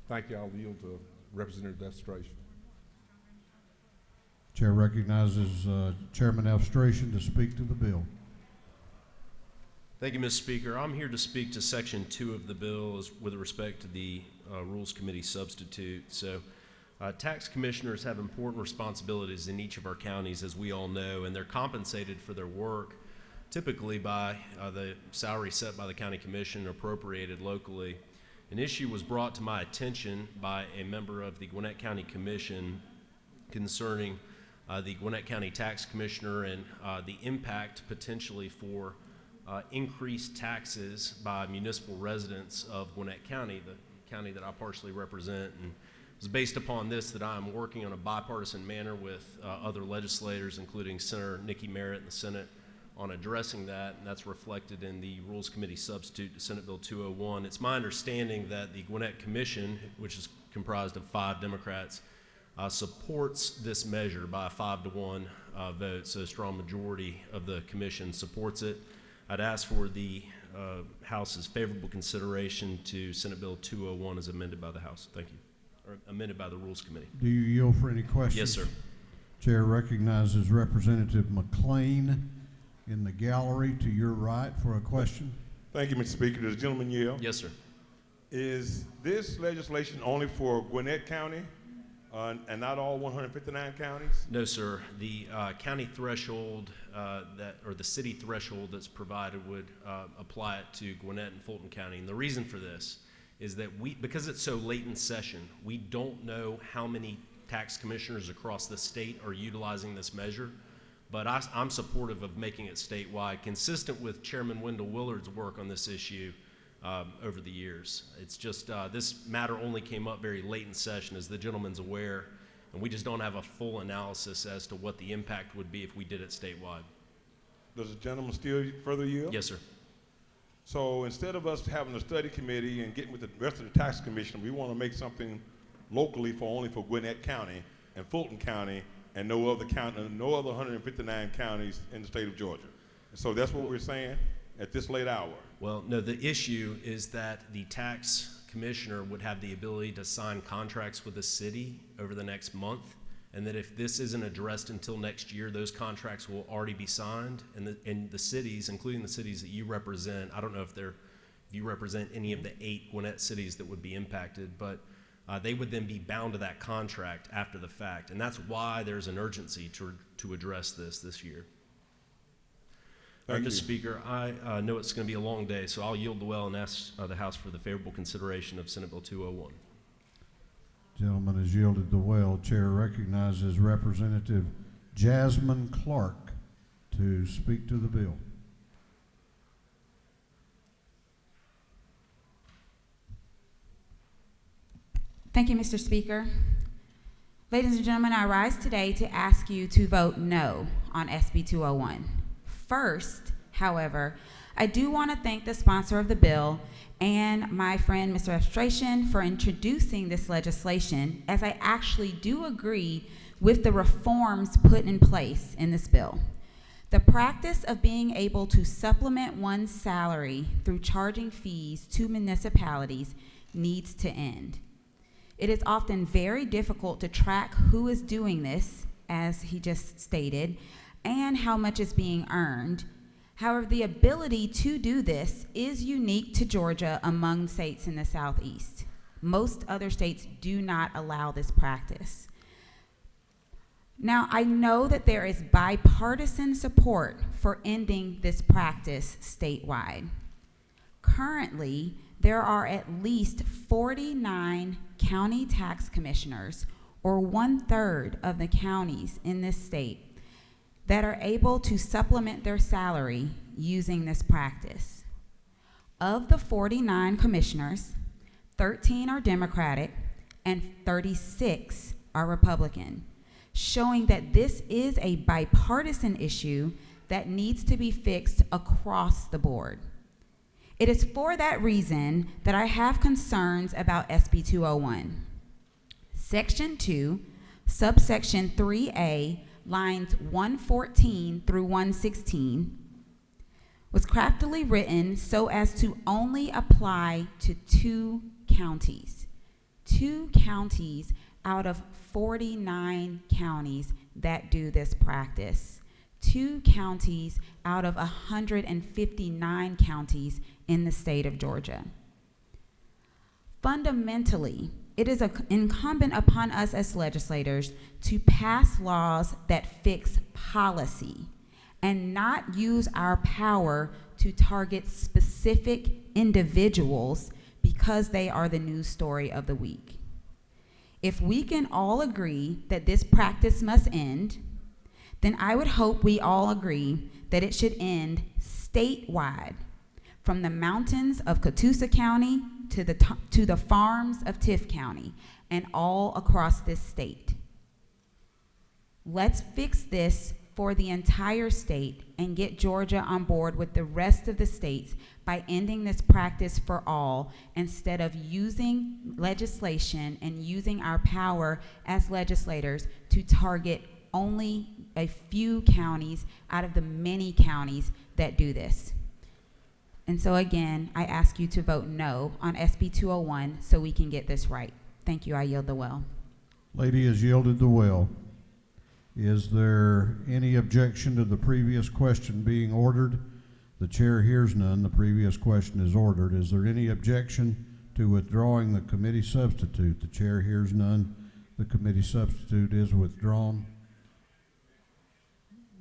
Thank you. I'll yield to Representative Estration. Chair recognizes Chairman Elstration to speak to the bill. Thank you, Mr. Speaker. I'm here to speak to Section 2 of the bill with respect to the Rules Committee substitute. So, tax commissioners have important responsibilities in each of our counties, as we all know, and they're compensated for their work typically by the salary set by the county commission appropriated locally. An issue was brought to my attention by a member of the Gwinnett County Commission concerning the Gwinnett County Tax Commissioner and the impact potentially for increased taxes by municipal residents of Gwinnett County, the county that I partially represent. And it was based upon this that I'm working on a bipartisan manner with other legislators, including Senator Nikki Merritt in the Senate, on addressing that, and that's reflected in the Rules Committee substitute to Senate Bill 201. It's my understanding that the Gwinnett Commission, which is comprised of 5 Democrats, supports this measure by a 5-to-1 vote, so a strong majority of the commission supports it. I'd ask for the House's favorable consideration to Senate Bill 201 as amended by the House. Thank you. Or amended by the Rules Committee. Do you yield for any questions? Yes, sir. Chair recognizes Representative McLean in the gallery to your right for a question. Thank you, Mr. Speaker. Does the gentleman yield? Yes, sir. Is this legislation only for Gwinnett County and not all 159 counties? No, sir. The county threshold or the city threshold that's provided would apply it to Gwinnett and Fulton County. And the reason for this is that because it's so late in session, we don't know how many tax commissioners across the state are utilizing this measure. But I'm supportive of making it statewide, consistent with Chairman Wendell Willard's work on this issue over the years. It's just this matter only came up very late in session, as the gentleman's aware, and we just don't have a full analysis as to what the impact would be if we did it statewide. Does the gentleman still further yield? Yes, sir. So instead of us having a study committee and getting with the rest of the tax commission, we want to make something locally only for Gwinnett County and Fulton County, and no other 159 counties in the state of Georgia. And so that's what we're saying at this late hour. Well, no, the issue is that the tax commissioner would have the ability to sign contracts with the city over the next month, and that if this isn't addressed until next year, those contracts will already be signed, and the cities, including the cities that you represent, I don't know if you represent any of the 8 Gwinnett cities that would be impacted, but they would then be bound to that contract after the fact, and that's why there's an urgency to address this year. Mr. Speaker, I know it's going to be a long day, so I'll yield the well and ask the House for the favorable consideration of Senate Bill 201. Gentleman has yielded the well. Chair recognizes Representative Jasmine Clark to speak to the bill. Thank you, Mr. Speaker. Ladies and gentlemen, I rise today to ask you to vote no on SB 201. First, however, I do want to thank the sponsor of the bill and my friend, Mr. Frustration, for introducing this legislation, as I actually do agree with the reforms put in place in this bill. The practice of being able to supplement one's salary through charging fees to municipalities needs to end. It is often very difficult to track who is doing this, as he just stated, and how much is being earned. However, the ability to do this is unique to Georgia among states in the Southeast. Most other states do not allow this practice. Now, I know that there is bipartisan support for ending this practice statewide. Currently, there are at least 49 county tax commissioners, or 1/3 of the counties in this state, that are able to supplement their salary using this practice. Of the 49 commissioners, 13 are Democratic and 36 are Republican, showing that this is a bipartisan issue that needs to be fixed across the board. It is for that reason that I have concerns about SB 201. Section 2, subsection 3A, lines 114 through 116, was craftily written so as to only apply to 2 counties. 2 counties out of 49 counties that do this practice. 2 counties out of 159 counties in the state of Georgia. Fundamentally, it is incumbent upon us as legislators to pass laws that fix policy and not use our power to target specific individuals because they are the news story of the week. If we can all agree that this practice must end, then I would hope we all agree that it should end statewide, from the mountains of Catoosa County to the farms of Tift County and all across this state. Let's fix this for the entire state and get Georgia on board with the rest of the states by ending this practice for all, instead of using legislation and using our power as legislators to target only a few counties out of the many counties that do this. And so again, I ask you to vote no on SB 201 so we can get this right. Thank you. I yield the well. Lady has yielded the well. Is there any objection to the previous question being ordered? The chair hears none. The previous question is ordered. Is there any objection to withdrawing the committee substitute? The chair hears none. The committee substitute is withdrawn.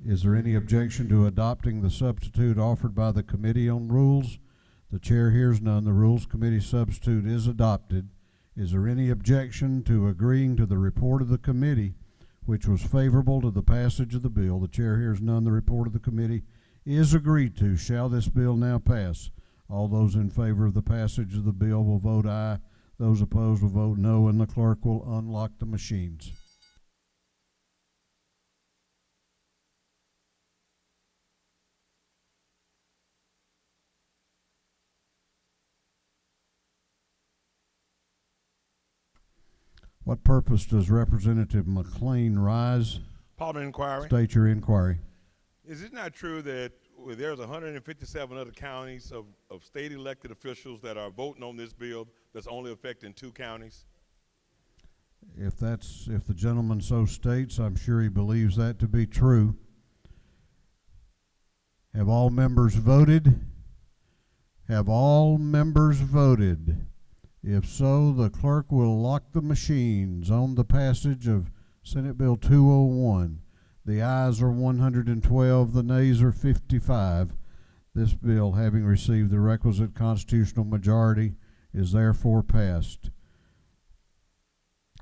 Is there any objection to adopting the substitute offered by the Committee on Rules? The chair hears none. The Rules Committee substitute is adopted. Is there any objection to agreeing to the report of the committee, which was favorable to the passage of the bill? The chair hears none. The report of the committee is agreed to. Shall this bill now pass? All those in favor of the passage of the bill will vote aye. Those opposed will vote no, and the clerk will unlock the machines. What purpose does Representative McLean rise? Parliament inquiry. State your inquiry. Is it not true that there's 157 other counties of state elected officials that are voting on this bill that's only affecting 2 counties? If the gentleman so states, I'm sure he believes that to be true. Have all members voted? Have all members voted? If so, the clerk will lock the machines on the passage of Senate Bill 201. The ayes are 112, the nays are 55. This bill, having received the requisite constitutional majority, is therefore passed.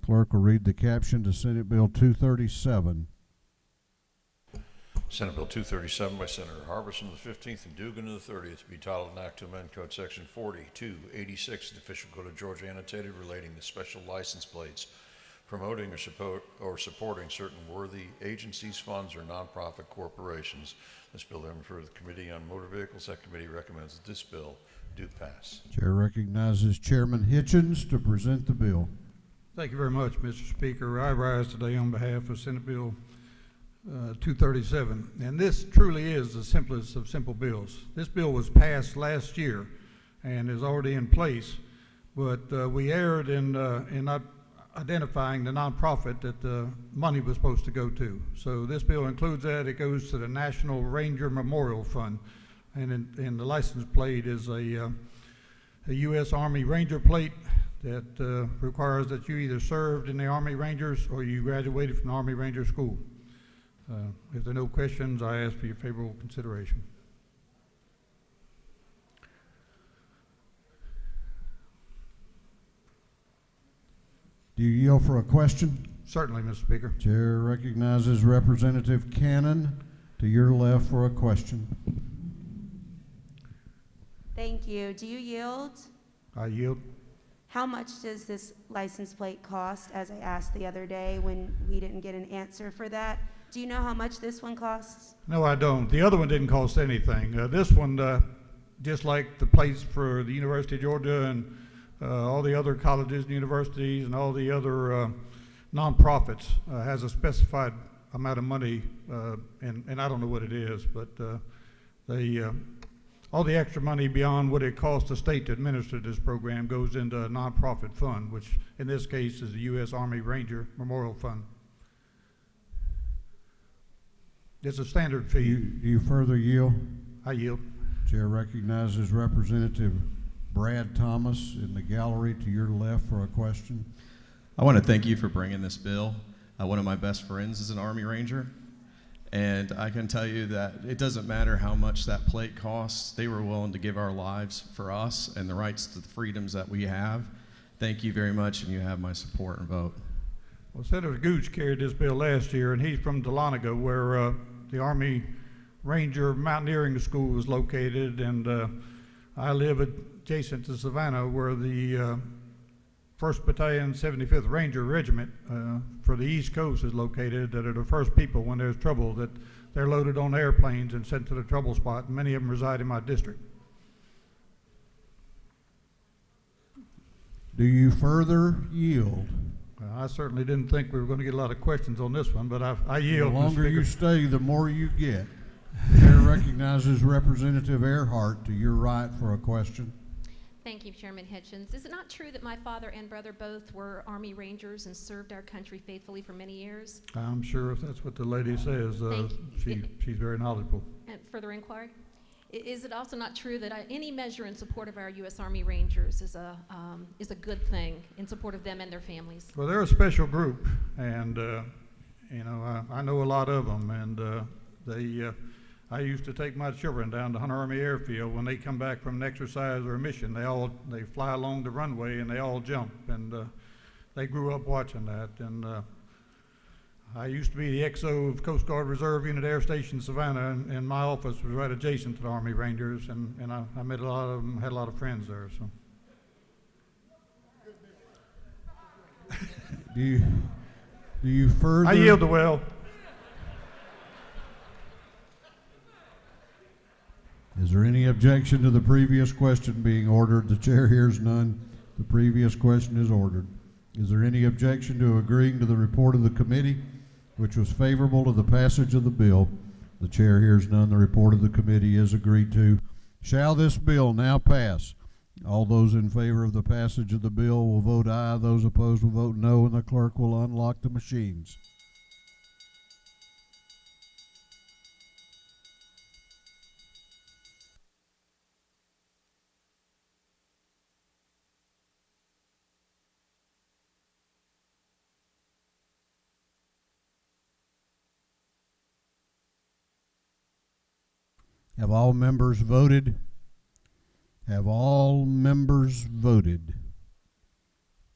Clerk will read the caption to Senate Bill 237. Senate Bill 237 by Senator Harbison of the 15th and Dugan of the 30th to be titled an act to amend Code Section 4286 of the Official Code of Georgia annotated relating to special license plates promoting or supporting certain worthy agencies, funds, or nonprofit corporations. This bill then referred to the Committee on Motor Vehicles. That committee recommends that this bill do pass. Chair recognizes Chairman Hitchens to present the bill. Thank you very much, Mr. Speaker. I rise today on behalf of Senate Bill 237, and this truly is the simplest of simple bills. This bill was passed last year and is already in place, but we erred in not identifying the nonprofit that the money was supposed to go to. So this bill includes that. It goes to the National Ranger Memorial Fund, and the license plate is a U.S. Army Ranger plate that requires that you either served in the Army Rangers or you graduated from the Army Ranger School. If there are no questions, I ask for your favorable consideration. Do you yield for a question? Certainly, Mr. Speaker. Chair recognizes Representative Cannon to your left for a question. Thank you. Do you yield? I yield. How much does this license plate cost, as I asked the other day when we didn't get an answer for that? Do you know how much this one costs? No, I don't. The other one didn't cost anything. This one, just like the plates for the University of Georgia and all the other colleges and universities and all the other nonprofits, has a specified amount of money, and I don't know what it is, but all the extra money beyond what it costs the state to administer this program goes into a nonprofit fund, which in this case is the U.S. Army Ranger Memorial Fund. It's a standard fee. Do you further yield? I yield. Chair recognizes Representative Brad Thomas in the gallery to your left for a question. I want to thank you for bringing this bill. One of my best friends is an Army Ranger, and I can tell you that it doesn't matter how much that plate costs. They were willing to give our lives for us and the rights to the freedoms that we have. Thank you very much, and you have my support and vote. Well, Senator Gooch carried this bill last year, and he's from Dahlonega, where the Army Ranger Mountaineering School is located, and I live adjacent to Savannah, where the 1st Battalion, 75th Ranger Regiment for the East Coast is located, that are the first people when there's trouble, that they're loaded on airplanes and sent to the trouble spot, and many of them reside in my district. Do you further yield? I certainly didn't think we were going to get a lot of questions on this one, but I yield. The longer you stay, the more you get. Chair recognizes Representative Earhart to your right for a question. Thank you, Chairman Hitchens. Is it not true that my father and brother both were Army Rangers and served our country faithfully for many years? I'm sure if that's what the lady says, she's very knowledgeable. And further inquiry? Is it also not true that any measure in support of our U.S. Army Rangers is a good thing in support of them and their families? Well, they're a special group, and I know a lot of them, and I used to take my children down to Hunter Army Airfield when they come back from an exercise or a mission. They fly along the runway and they all jump, and they grew up watching that. And I used to be the XO of Coast Guard Reserve Unit Air Station Savannah, and my office was right adjacent to the Army Rangers, and I met a lot of them, had a lot of friends there. So. Do you further? I yield the well. Is there any objection to the previous question being ordered? The chair hears none. The previous question is ordered. Is there any objection to agreeing to the report of the committee, which was favorable to the passage of the bill? The chair hears none. The report of the committee is agreed to. Shall this bill now pass? All those in favor of the passage of the bill will vote aye. Those opposed will vote no, and the clerk will unlock the machines. Have all members voted? Have all members voted?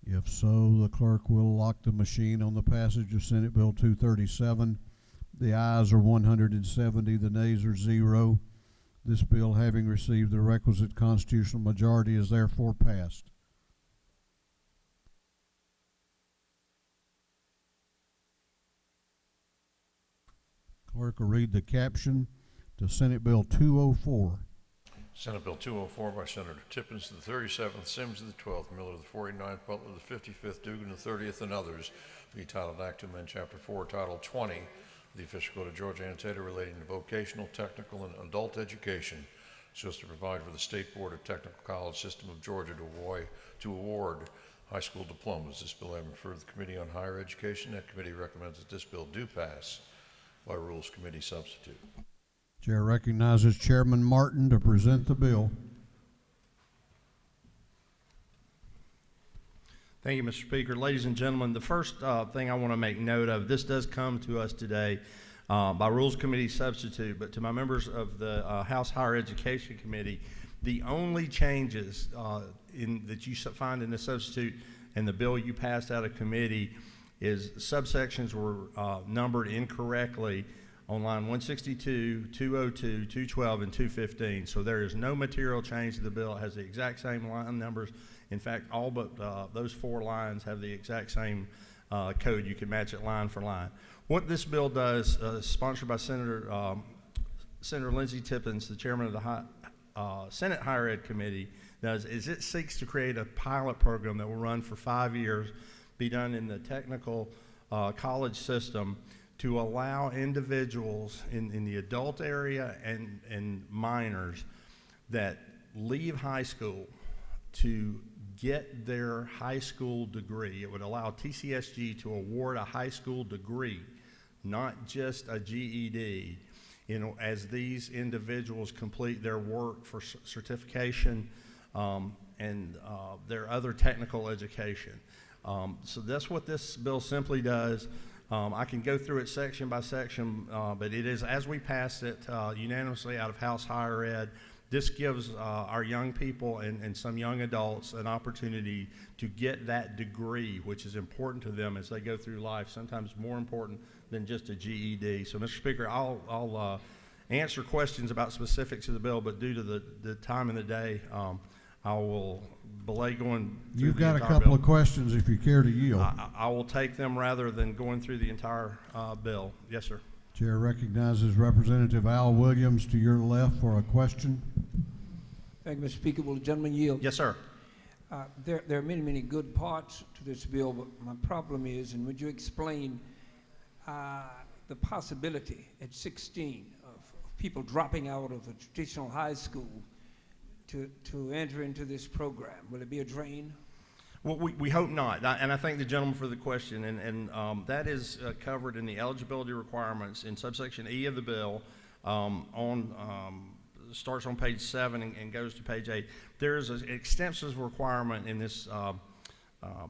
If so, the clerk will lock the machine on the passage of Senate Bill 237. The ayes are 170, the nays are 0. This bill, having received the requisite constitutional majority, is therefore passed. Clerk will read the caption to Senate Bill 204. Senate Bill 204 by Senator Tippins, the 37th, Sims, the 12th, Miller, the 49th, Butler, the 55th, Dugan, the 30th, and others, be titled Act to Amend Chapter 4, Title 20, of the Official Code of Georgia annotated relating to vocational, technical, and adult education, so as to provide for the State Board of Technical College System of Georgia to award high school diplomas. This bill having referred to the Committee on Higher Education. That committee recommends that this bill do pass by Rules Committee substitute. Chair recognizes Chairman Martin to present the bill. Thank you, Mr. Speaker. Ladies and gentlemen, the first thing I want to make note of, this does come to us today by Rules Committee substitute, but to my members of the House Higher Education Committee, the only changes that you find in the substitute and the bill you passed out of committee is subsections were numbered incorrectly on line 162, 202, 212, and 215. So there is no material change to the bill. It has the exact same line numbers. In fact, all but those 4 lines have the exact same code. You can match it line for line. What this bill does, sponsored by Senator Lindsey Tippins, the chairman of the Senate Higher Ed Committee, does is it seeks to create a pilot program that will run for 5 years, be done in the technical college system, to allow individuals in the adult area and minors that leave high school to get their high school degree. It would allow TCSG to award a high school degree, not just a GED, as these individuals complete their work for certification and their other technical education. So that's what this bill simply does. I can go through it section by section, but it is, as we pass it unanimously out of House Higher Ed, this gives our young people and some young adults an opportunity to get that degree, which is important to them as they go through life, sometimes more important than just a GED. So, Mr. Speaker, I'll answer questions about specifics of the bill, but due to the time in the day, I will belay going through You've the got a entire couple bill. of questions if you care to yield. I will take them rather than going through the entire bill. Yes, sir. Chair recognizes Representative Al Williams to your left for a question. Thank you, Mr. Speaker. Will the gentleman yield? Yes, sir. There are many, many good parts to this bill, but my problem is, and would you explain the possibility at 16 of people dropping out of a traditional high school to enter into this program? Will it be a drain? Well, we hope not, and I thank the gentleman for the question, and that is covered in the eligibility requirements in subsection E of the bill, starts on page 7 and goes to page 8. There is an extensive requirement in this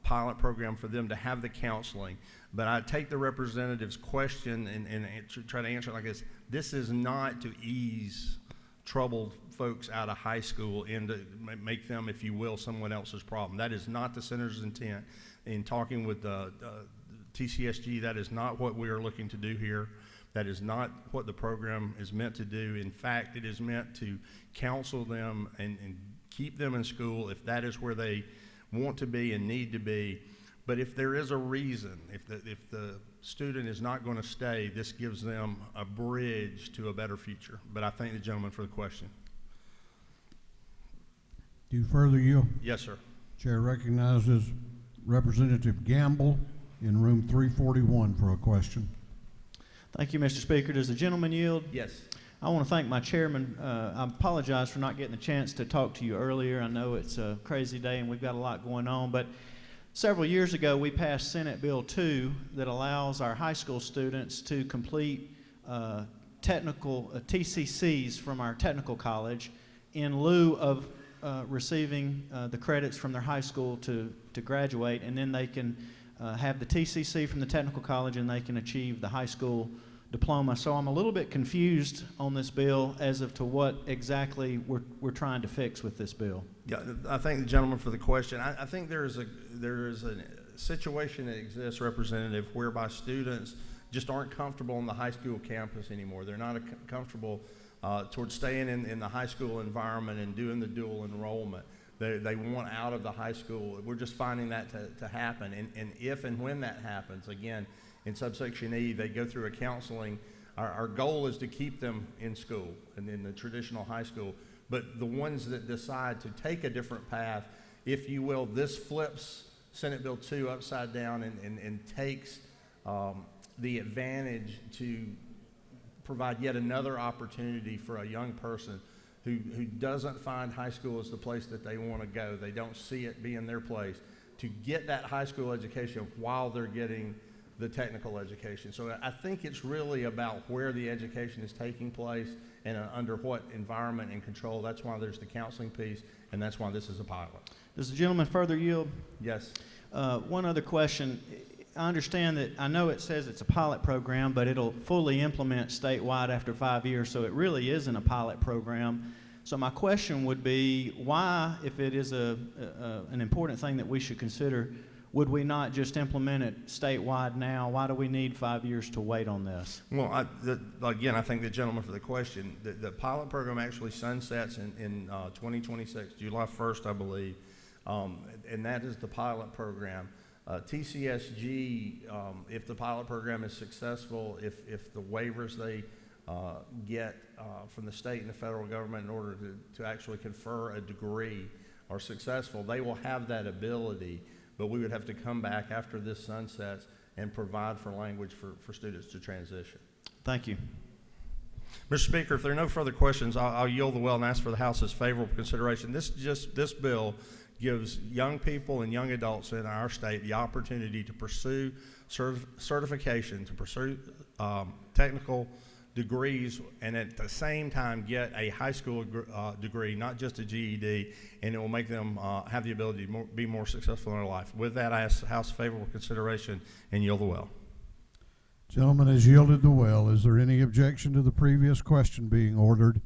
pilot program for them to have the counseling, but I take the representative's question and try to answer it like this. This is not to ease troubled folks out of high school and to make them, if you will, someone else's problem. That is not the Senator's intent. In talking with TCSG, that is not what we are looking to do here. That is not what the program is meant to do. In fact, it is meant to counsel them and keep them in school if that is where they want to be and need to be. But if there is a reason, if the student is not going to stay, this gives them a bridge to a better future. But I thank the gentleman for the question. Do you further yield? Yes, sir. Chair recognizes Representative Gamble in room 341 for a question. Thank you, Mr. Speaker. Does the gentleman yield? Yes. I want to thank my chairman. I apologize for not getting the chance to talk to you earlier. I know it's a crazy day and we've got a lot going on, but several years ago we passed Senate Bill 2 that allows our high school students to complete technical TCCs from our technical college in lieu of receiving the credits from their high school to graduate, and then they can have the TCC from the technical college and they can achieve the high school diploma. So I'm a little bit confused on this bill as to what exactly we're trying to fix with this bill. Yeah, I thank the gentleman for the question. I think there is a situation that exists, Representative, whereby students just aren't comfortable on the high school campus anymore. They're not comfortable towards staying in the high school environment and doing the dual enrollment. They want out of the high school. We're just finding that to happen. And if and when that happens, again, in subsection E, they go through a counseling Our goal is to keep them in school and in the traditional high school, but the ones that decide to take a different path, if you will, this flips Senate Bill 2 upside down and takes the advantage to provide yet another opportunity for a young person who doesn't find high school as the place that they want to go. They don't see it being their place, to get that high school education while they're getting the technical education. So I think it's really about where the education is taking place and under what environment and control. That's why there's the counseling piece, and that's why this is a pilot. Does the gentleman further yield? Yes. One other question. I understand that, I know it says it's a pilot program, but it'll fully implement statewide after 5 years, so it really isn't a pilot program. So my question would be, why, if it is an important thing that we should consider, would we not just implement it statewide now? Why do we need 5 years to wait on this? Well, again, I thank the gentleman for the question. The pilot program actually sunsets in 2026, July 1st, I believe, and that is the pilot program. TCSG, if the pilot program is successful, if the waivers they get from the state and the federal government in order to actually confer a degree are successful, they will have that ability, but we would have to come back after this sunsets and provide for language for students to transition. Thank you. Mr. Speaker, if there are no further questions, I'll yield the well and ask for the House's favorable consideration. This bill gives young people and young adults in our state the opportunity to pursue certification, to pursue technical degrees, and at the same time get a high school degree, not just a GED, and it will make them have the ability to be more successful in their life. With that, I ask the House favorable consideration and yield the well. Gentleman has yielded the well. Is there any objection to the previous question being ordered?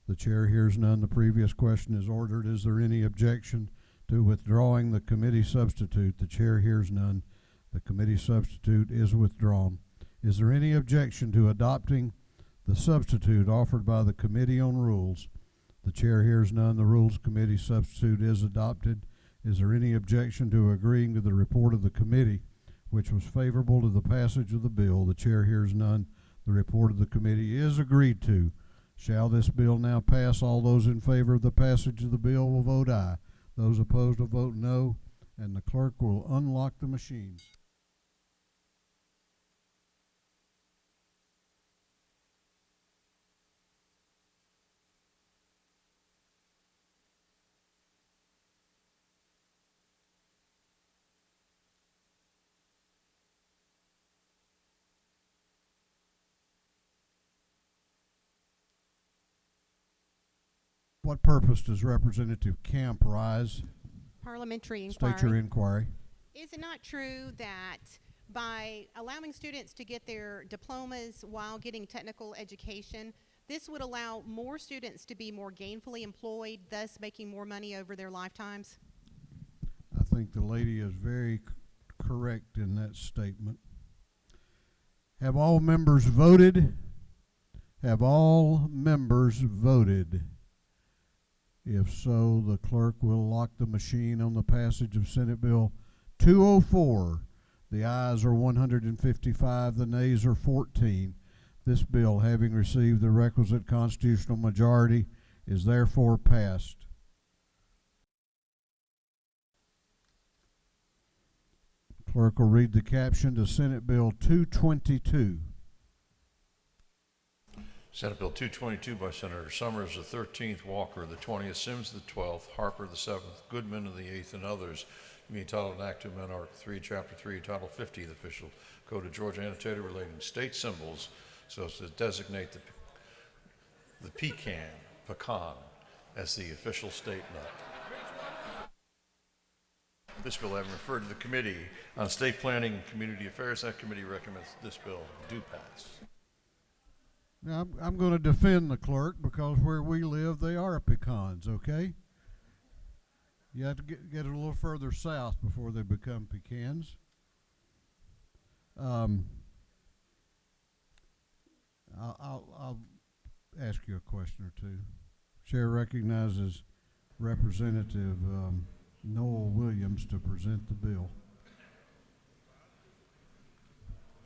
The chair hears none. The previous question is ordered. Is there any objection to withdrawing the committee substitute? The chair hears none. The committee substitute is withdrawn. Is there any objection to adopting the substitute offered by the Committee on Rules? The chair hears none. The Rules Committee substitute is adopted. Is there any objection to agreeing to the report of the committee, which was favorable to the passage of the bill? The chair hears none. The report of the committee is agreed to. Shall this bill now pass? All those in favor of the passage of the bill will vote aye. Those opposed will vote no, and the clerk will unlock the machines. What purpose does Representative Camp rise? Parliamentary inquiry. State your inquiry. Is it not true that by allowing students to get their diplomas while getting technical education, this would allow more students to be more gainfully employed, thus making more money over their lifetimes? I think the lady is very correct in that statement. Have all members voted? Have all members voted? If so, the clerk will lock the machine on the passage of Senate Bill 204. The ayes are 155, the nays are 14. This bill, having received the requisite constitutional majority, is therefore passed. Clerk will read the caption to Senate Bill 222. Senate Bill 222 by Senator Summers, the 13th, Walker, the 20th, Sims, the 12th, Harper, the 7th, Goodman, the 8th, and others, being entitled an act to amend Article 3, Chapter 3, Title 50 of the Official Code of Georgia, annotated relating state symbols, so as to designate the pecan, as the official state nut. This bill, having referred to the Committee on State Planning and Community Affairs, that committee recommends this bill do pass. Now, I'm going to defend the clerk because where we live, they are pecans, okay? You have to get a little further south before they become pecans. I'll ask you a question or two. Chair recognizes Representative Noel Williams to present the bill.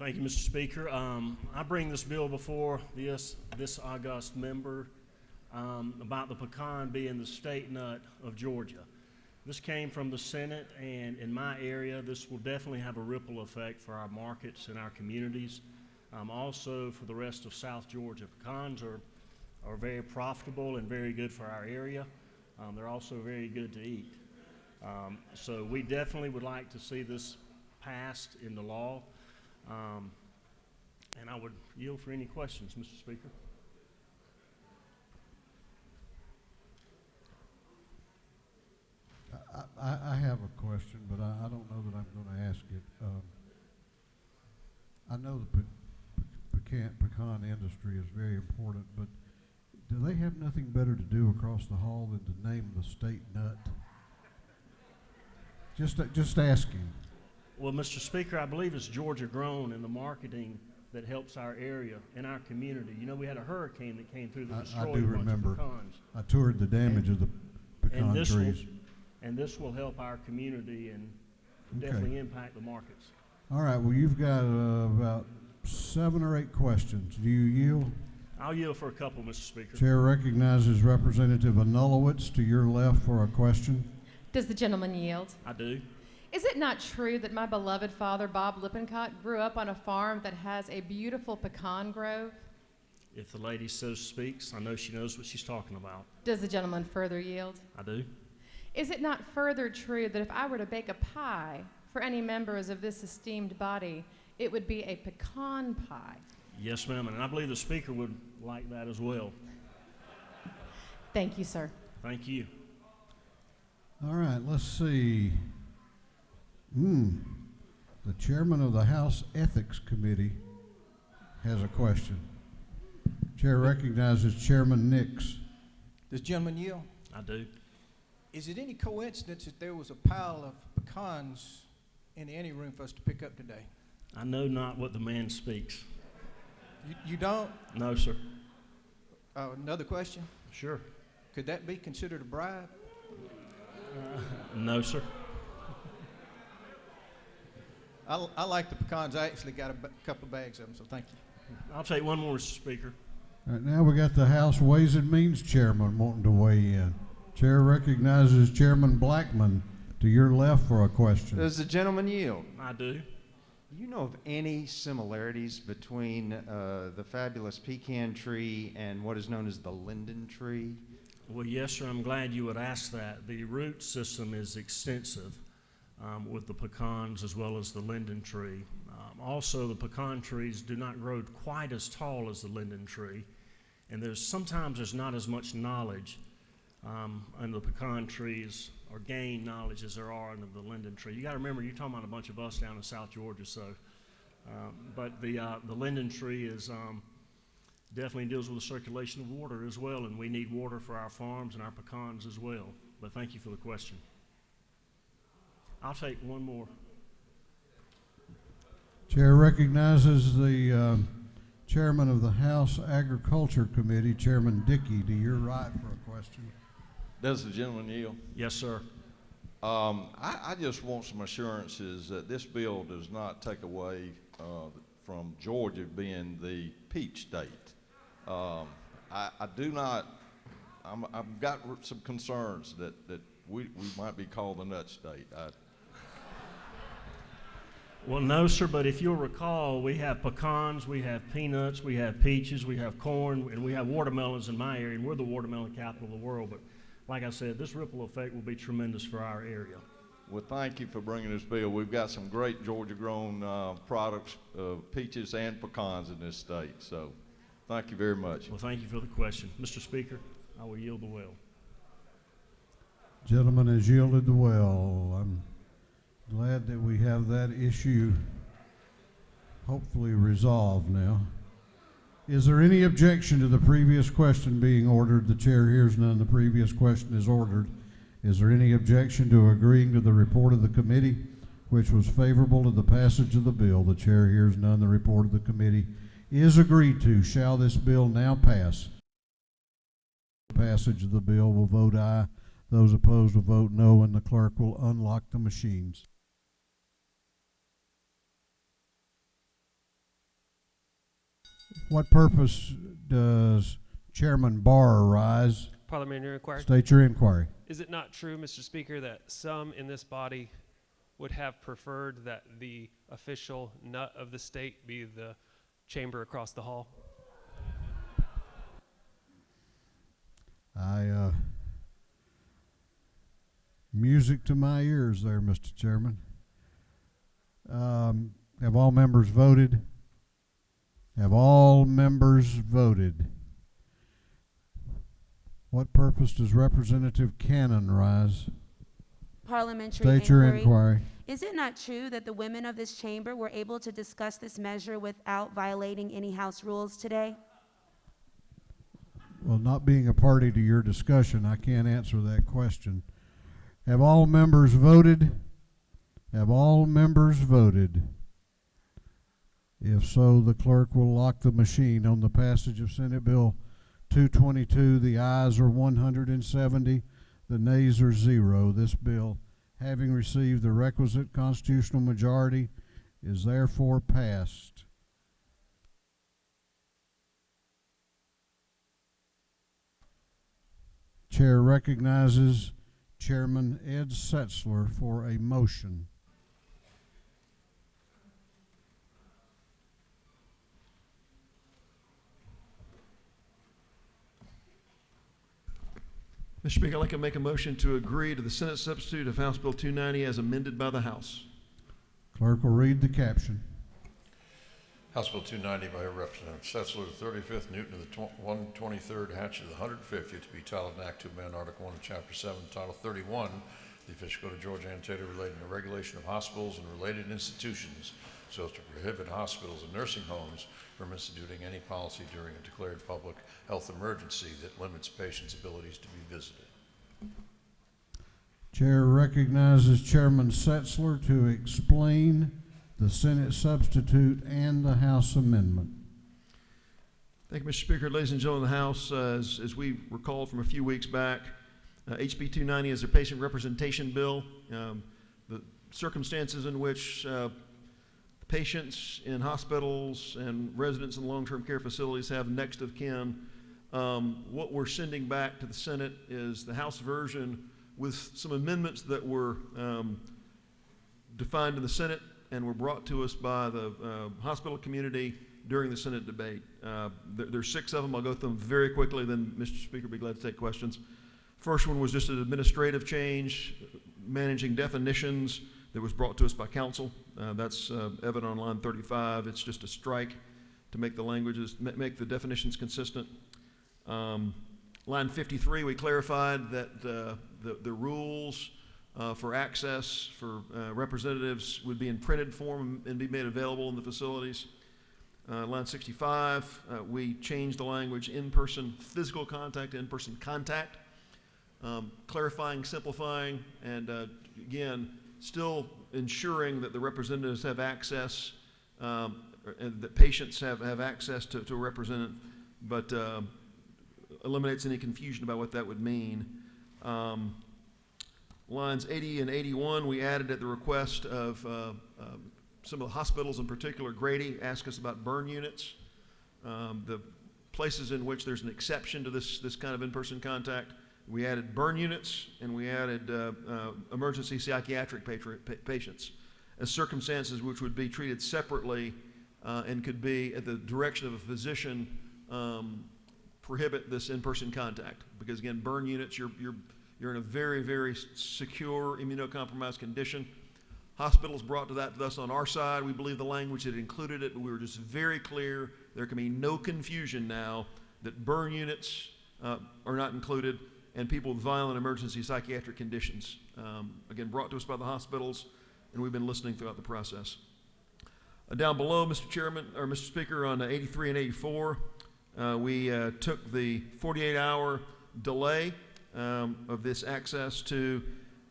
Thank you, Mr. Speaker. I bring this bill before this august member about the pecan being the state nut of Georgia. This came from the Senate, and in my area, this will definitely have a ripple effect for our markets and our communities. Also for the rest of South Georgia. Pecans are very profitable and very good for our area. They're also very good to eat. So we definitely would like to see this passed into law. And I would yield for any questions, Mr. Speaker. I have a question, but I don't know that I'm going to ask it. I know the pecan industry is very important, but do they have nothing better to do across the hall than to name the state nut? Just asking. Well, Mr. Speaker, I believe it's Georgia grown and the marketing that helps our area and our community. You know, we had a hurricane that came through that destroyed I do a bunch remember. of pecans. I toured the damage of the pecan trees. And this will help our community and Okay. definitely impact the markets. All right, well, you've got about 7 or 8 questions. Do you yield? I'll yield for a couple, Mr. Speaker. Chair recognizes Representative Anulowitz to your left for a question. Does the gentleman yield? I do. Is it not true that my beloved father, Bob Lippincott, grew up on a farm that has a beautiful pecan grove? If the lady so speaks, I know she knows what she's talking about. Does the gentleman further yield? I do. Is it not further true that if I were to bake a pie for any members of this esteemed body, it would be a pecan pie? Yes, ma'am, and I believe the speaker would like that as well. Thank you, sir. Thank you. All right, let's see. The chairman of the House Ethics Committee has a question. Chair recognizes Chairman Nix. Does gentleman yield? I do. Is it any coincidence that there was a pile of pecans in the ante room for us to pick up today? I know not what the man speaks. You don't? No, sir. Another question? Sure. Could that be considered a bribe? No, sir. I like the pecans. I actually got a couple of bags of them, so thank you. I'll take one more, Mr. Speaker. All right, now we got the House Ways and Means Chairman wanting to weigh in. Chair recognizes Chairman Blackman to your left for a question. Does the gentleman yield? I do. Do you know of any similarities between the fabulous pecan tree and what is known as the linden tree? Well, yes, sir. I'm glad you would ask that. The root system is extensive with the pecans as well as the linden tree. Also, the pecan trees do not grow quite as tall as the linden tree, and sometimes there's not as much knowledge in the pecan trees or gain knowledge as there are in the linden tree. You got to remember, you're talking about a bunch of us down in South Georgia, so. But the linden tree is definitely deals with the circulation of water as well, and we need water for our farms and our pecans as well. But thank you for the question. I'll take one more. Chair recognizes the chairman of the House Agriculture Committee, Chairman Dickey, to your right for a question. Does the gentleman yield? Yes, sir. I just want some assurances that this bill does not take away from Georgia being the peach state. I do not, I've got some concerns that we might be called the nut state. Well, no, sir, but if you'll recall, we have pecans, we have peanuts, we have peaches, we have corn, and we have watermelons in my area, and we're the watermelon capital of the world. But like I said, this ripple effect will be tremendous for our area. Well, thank you for bringing this bill. We've got some great Georgia-grown products, peaches and pecans in this state. So thank you very much. Well, thank you for the question. Mr. Speaker, I will yield the well. Gentleman has yielded the well. I'm glad that we have that issue hopefully resolved now. Is there any objection to the previous question being ordered? The chair hears none. The previous question is ordered. Is there any objection to agreeing to the report of the committee, which was favorable to the passage of the bill? The chair hears none. The report of the committee is agreed to. Shall this bill now pass? The passage of the bill will vote aye. Those opposed will vote no, and the clerk will unlock the machines. What purpose does Chairman Barr arise? Parliamentary inquiry. State your inquiry. Is it not true, Mr. Speaker, that some in this body would have preferred that the official nut of the state be the chamber across the hall? Music to my ears there, Mr. Chairman. Have all members voted? Have all members voted? What purpose does Representative Cannon rise? Parliamentary State your inquiry. inquiry. Is it not true that the women of this chamber were able to discuss this measure without violating any House rules today? Well, not being a party to your discussion, I can't answer that question. Have all members voted? Have all members voted? If so, the clerk will lock the machine on the passage of Senate Bill 222. The ayes are 170, the nays are 0. This bill, having received the requisite constitutional majority, is therefore passed. Chair recognizes Chairman Ed Setzler for a motion. Mr. Speaker, I'd like to make a motion to agree to the Senate substitute of House Bill 290 as amended by the House. Clerk will read the caption. House Bill 290 by Representative Setzler, the 35th, Newton of the 123rd, Hatch of the 150th, to be titled an Act to amend Article 1 of Chapter 7, Title 31, the official code of Georgia annotated relating to regulation of hospitals and related institutions, so as to prohibit hospitals and nursing homes from instituting any policy during a declared public health emergency that limits patients' abilities to be visited. Chair recognizes Chairman Setzler to explain the Senate substitute and the House amendment. Thank you, Mr. Speaker. Ladies and gentlemen of the House, as we recall from a few weeks back, HB 290 is a patient representation bill. The circumstances in which patients in hospitals and residents in long-term care facilities have next of kin. What we're sending back to the Senate is the House version with some amendments that were defined in the Senate and were brought to us by the hospital community during the Senate debate. There's 6 of them. I'll go through them very quickly, then Mr. Speaker, be glad to take questions. First one was just an administrative change, managing definitions, that was brought to us by council. That's evident on line 35. It's just a strike to make the languages, make the definitions consistent. Line 53, we clarified that the rules for access for representatives would be in printed form and be made available in the facilities. Line 65, we changed the language in-person physical contact to in-person contact, clarifying, simplifying, and again, still ensuring that the representatives have access and that patients have access to a representative, but eliminates any confusion about what that would mean. Lines 80 and 81, we added at the request of some of the hospitals, in particular Grady, asked us about burn units. The places in which there's an exception to this kind of in-person contact, we added burn units, and we added emergency psychiatric patients as circumstances which would be treated separately and could be, at the direction of a physician, prohibit this in-person contact. Because again, burn units, you're in a very, very secure immunocompromised condition. Hospitals brought to us on our side. We believe the language had included it, but we were just very clear. There can be no confusion now that burn units are not included, and people with violent emergency psychiatric conditions. Again, brought to us by the hospitals, and we've been listening throughout the process. Down below, Mr. Chairman, or Mr. Speaker, on 83 and 84, we took the 48-hour delay of this access to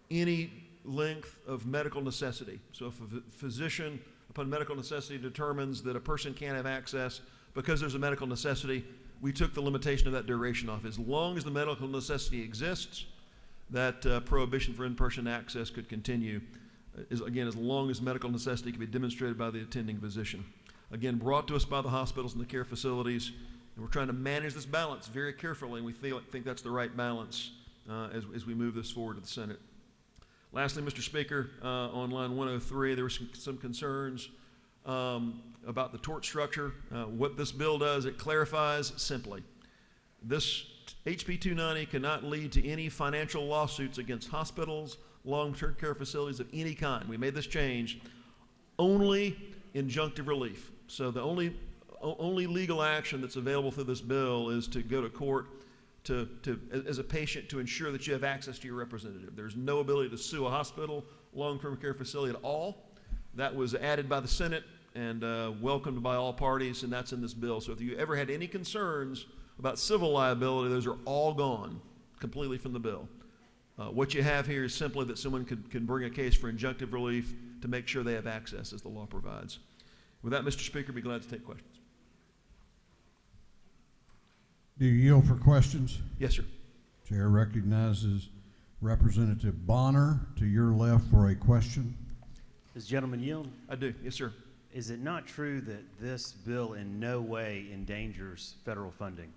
any length of medical necessity. So if a physician, upon medical necessity, determines that a person can't have access because there's a medical necessity, we took the limitation of that duration off. As long as the medical necessity exists, that prohibition for in-person access could continue, again, as long as medical necessity can be demonstrated by the attending physician. again, brought to us by the hospitals and the care facilities. And we're trying to manage this balance very carefully, and we think that's the right balance as we move this forward to the Senate. Lastly, Mr. Speaker, on line 103, there were some concerns about the tort structure. What this bill does, it clarifies simply. This HB 290 cannot lead to any financial lawsuits against hospitals, long-term care facilities of any kind. We made this change. Only injunctive relief. So the only legal action that's available through this bill is to go to court as a patient to ensure that you have access to your representative. There's no ability to sue a hospital, long-term care facility at all. That was added by the Senate and welcomed by all parties, and that's in this bill. So if you ever had any concerns about civil liability, those are all gone completely from the bill. What you have here is simply that someone can bring a case for injunctive relief to make sure they have access as the law provides. With that, Mr. Speaker, I'd be glad to take questions. Do you yield for questions? Yes, sir. Chair recognizes Representative Bonner to your left for a question. Does the gentleman yield? I do. Yes, sir. Is it not true that this bill in no way endangers federal funding?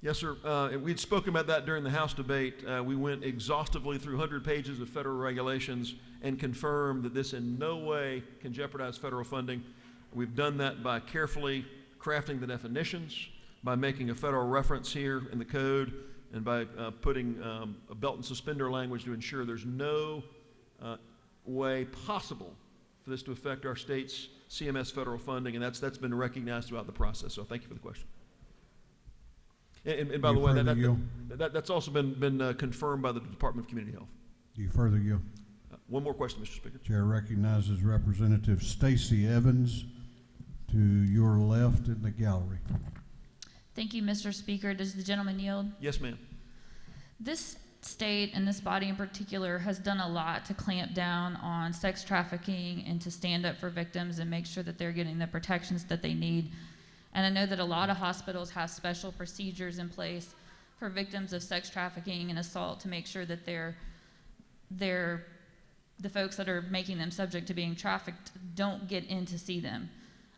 Yes, sir. We'd spoken about that during the House debate. We went exhaustively through 100 pages of federal regulations and confirmed that this in no way can jeopardize federal funding. We've done that by carefully crafting the definitions, by making a federal reference here in the code, and by putting a belt and suspender language to ensure there's no way possible for this to affect our state's CMS federal funding, and that's been recognized throughout the process. So thank you for the question. And by the way, that's also been confirmed by the Department of Community Health. Do you further yield? One more question, Mr. Speaker. Chair recognizes Representative Stacey Evans to your left in the gallery. Thank you, Mr. Speaker. Does the gentleman yield? Yes, ma'am. This state and this body in particular has done a lot to clamp down on sex trafficking and to stand up for victims and make sure that they're getting the protections that they need. And I know that a lot of hospitals have special procedures in place for victims of sex trafficking and assault to make sure that the folks that are making them subject to being trafficked don't get in to see them.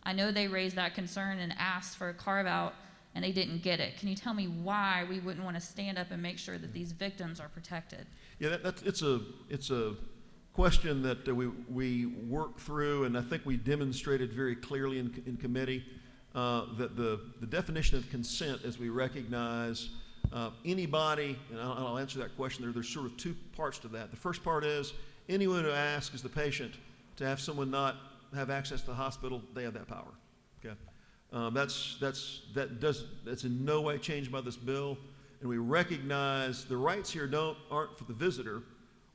I know they raised that concern and asked for a carve-out, and they didn't get it. Can you tell me why we wouldn't want to stand up and make sure that these victims are protected? Yeah, it's a question that we worked through, and I think we demonstrated very clearly in committee that the definition of consent, as we recognize anybody, and I'll answer that question. There's sort of two parts to that. The first part is anyone who asks the patient to have someone not have access to the hospital, they have that power. Okay. That's in no way changed by this bill, and we recognize the rights here aren't for the visitor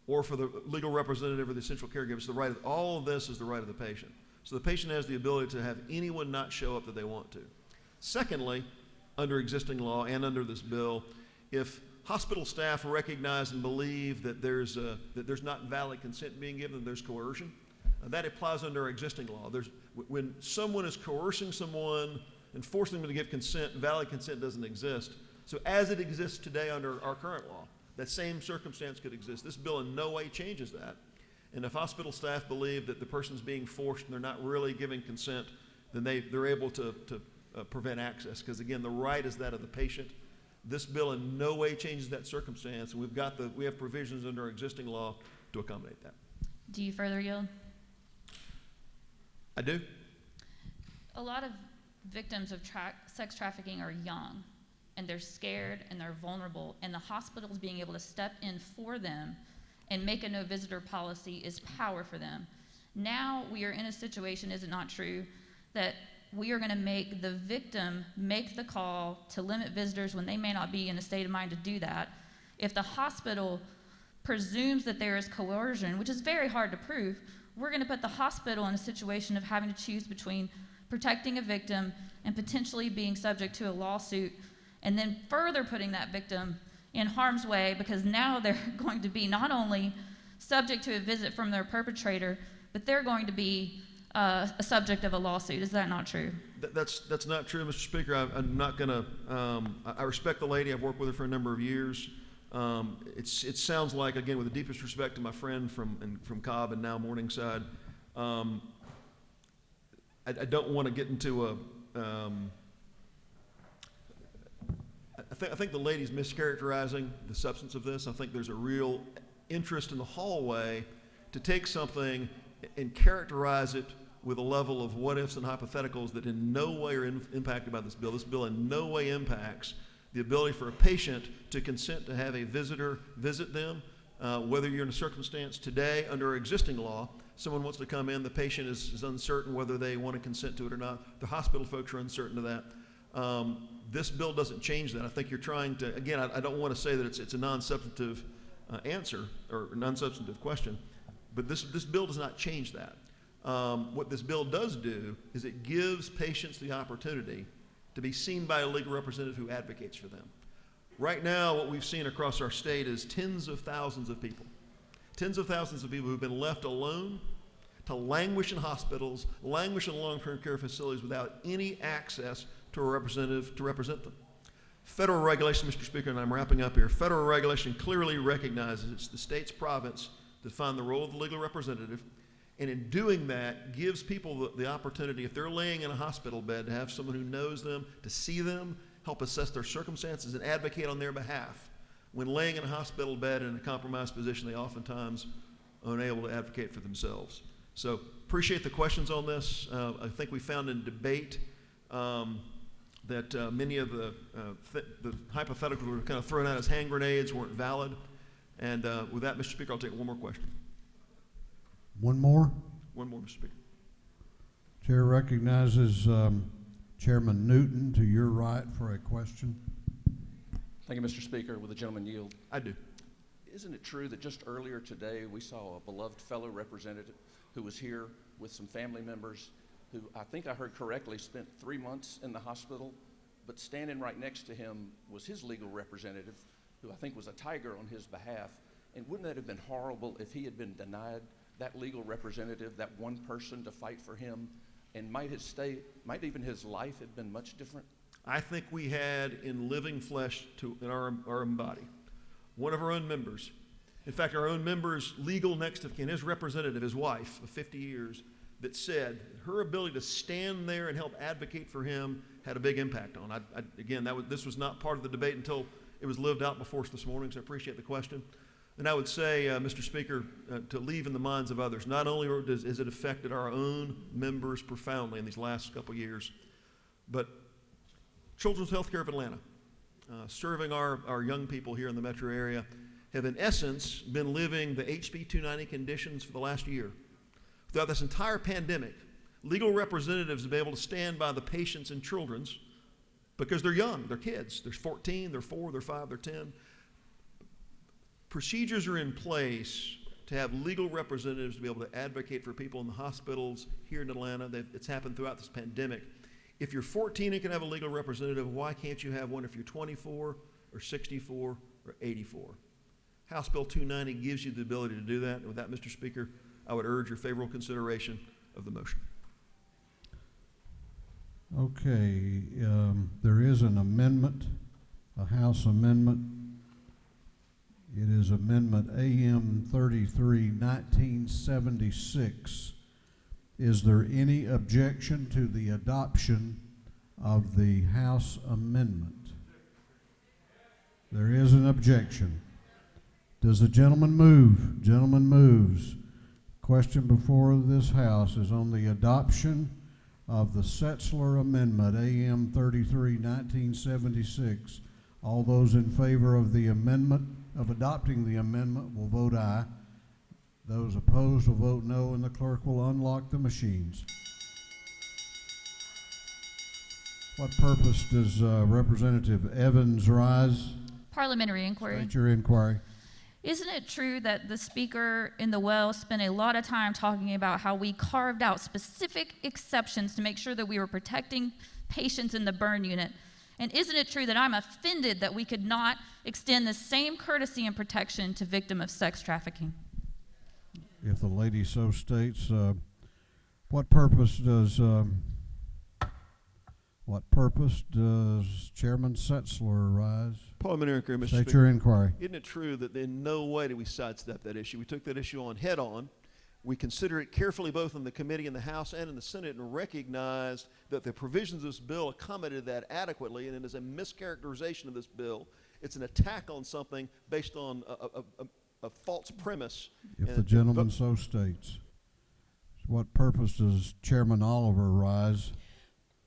or for the legal representative or the essential caregiver. It's the right of all of this is the right of the patient. So the patient has the ability to have anyone not show up that they want to. Secondly, under existing law and under this bill, if hospital staff recognize and believe that there's not valid consent being given, there's coercion. That applies under our existing law. When someone is coercing someone and forcing them to give consent, valid consent doesn't exist. So as it exists today under our current law, that same circumstance could exist. This bill in no way changes that. And if hospital staff believe that the person's being forced and they're not really giving consent, then they're able to prevent access. Because again, the right is that of the patient. This bill in no way changes that circumstance, and we have provisions under our existing law to accommodate that. Do you further yield? I do. A lot of victims of sex trafficking are young, and they're scared and they're vulnerable, and the hospitals being able to step in for them and make a no visitor policy is power for them. Now we are in a situation, is it not true, that we are going to make the victim make the call to limit visitors when they may not be in a state of mind to do that. If the hospital presumes that there is coercion, which is very hard to prove, we're going to put the hospital in a situation of having to choose between protecting a victim and potentially being subject to a lawsuit, and then further putting that victim in harm's way because now they're going to be not only subject to a visit from their perpetrator, but they're going to be a subject of a lawsuit. Is that not true? That's not true, Mr. Speaker. I'm not going to. I respect the lady. I've worked with her for a number of years. It sounds like, again, with the deepest respect to my friend from Cobb and now Morningside, I don't want to get into a, I think the lady's mischaracterizing the substance of this. I think there's a real interest in the hallway to take something and characterize it with a level of what ifs and hypotheticals that in no way are impacted by this bill. This bill in no way impacts the ability for a patient to consent to have a visitor visit them. Whether you're in a circumstance today under our existing law, someone wants to come in, the patient is uncertain whether they want to consent to it or not. The hospital folks are uncertain of that. This bill doesn't change that. I think you're trying to, again, I don't want to say that it's a non-substantive answer or non-substantive question, but this bill does not change that. What this bill does do is it gives patients the opportunity to be seen by a legal representative who advocates for them. Right now, what we've seen across our state is tens of thousands of people who've been left alone to languish in hospitals, languish in long-term care facilities without any access to a representative to represent them. Federal regulation, Mr. Speaker, and I'm wrapping up here, federal regulation clearly recognizes it's the state's province to define the role of the legal representative, and in doing that, gives people the opportunity, if they're laying in a hospital bed, to have someone who knows them, to see them, help assess their circumstances, and advocate on their behalf. When laying in a hospital bed in a compromised position, they oftentimes are unable to advocate for themselves. So appreciate the questions on this. I think we found in debate that many of the hypotheticals were kind of thrown out as hand grenades, weren't valid. And with that, Mr. Speaker, I'll take one more question. One more? One more, Mr. Speaker. Chair recognizes Chairman Newton to your right for a question. Thank you, Mr. Speaker. Will the gentleman yield? I do. Isn't it true that just earlier today we saw a beloved fellow representative who was here with some family members who, I think I heard correctly, spent 3 months in the hospital, but standing right next to him was his legal representative, who I think was a tiger on his behalf. And wouldn't that have been horrible if he had been denied that legal representative, that one person to fight for him, and might even his life have been much different? I think we had in living flesh in our own body one of our own members. In fact, our own member's legal next of kin, his representative, his wife of 50 years, that said her ability to stand there and help advocate for him had a big impact on. This was not part of the debate until it was lived out before us this morning, so I appreciate the question. And I would say, Mr. Speaker, to leave in the minds of others, not only has it affected our own members profoundly in these last couple years, but Children's Healthcare of Atlanta, serving our young people here in the metro area, have in essence been living the HB 290 conditions for the last year. Throughout this entire pandemic, legal representatives have been able to stand by the patients and children's because they're young, they're kids. They're 14, they're 4, they're 5, they're 10. Procedures are in place to have legal representatives to be able to advocate for people in the hospitals here in Atlanta. It's happened throughout this pandemic. If you're 14 and can have a legal representative, why can't you have one if you're 24 or 64 or 84? House Bill 290 gives you the ability to do that. And with that, Mr. Speaker, I would urge your favorable consideration of the motion. Okay, there is an amendment, a House amendment. It is Amendment AM 33, 1976. Is there any objection to the adoption of the House amendment? There is an objection. Does the gentleman move? Gentleman moves. Question before this House is on the adoption of the Setzler Amendment, AM 33, 1976. All those in favor of the amendment, of adopting the amendment, will vote aye. Those opposed will vote no, and the clerk will unlock the machines. What purpose does Representative Evans rise? Parliamentary inquiry. State your inquiry. Isn't it true that the speaker in the well spent a lot of time talking about how we carved out specific exceptions to make sure that we were protecting patients in the burn unit? And isn't it true that I'm offended that we could not extend the same courtesy and protection to victims of sex trafficking? If the lady so states, what purpose does Chairman Setzler rise? Parliamentary inquiry, Mr. State Speaker. your inquiry. Isn't it true that in no way did we sidestep that issue? We took that issue on head on. we consider it carefully both in the committee in the House and in the Senate and recognized that the provisions of this bill accommodated that adequately, and it is a mischaracterization of this bill. It's an attack on something based on a false premise. If the gentleman so states. What purpose does Chairman Oliver rise?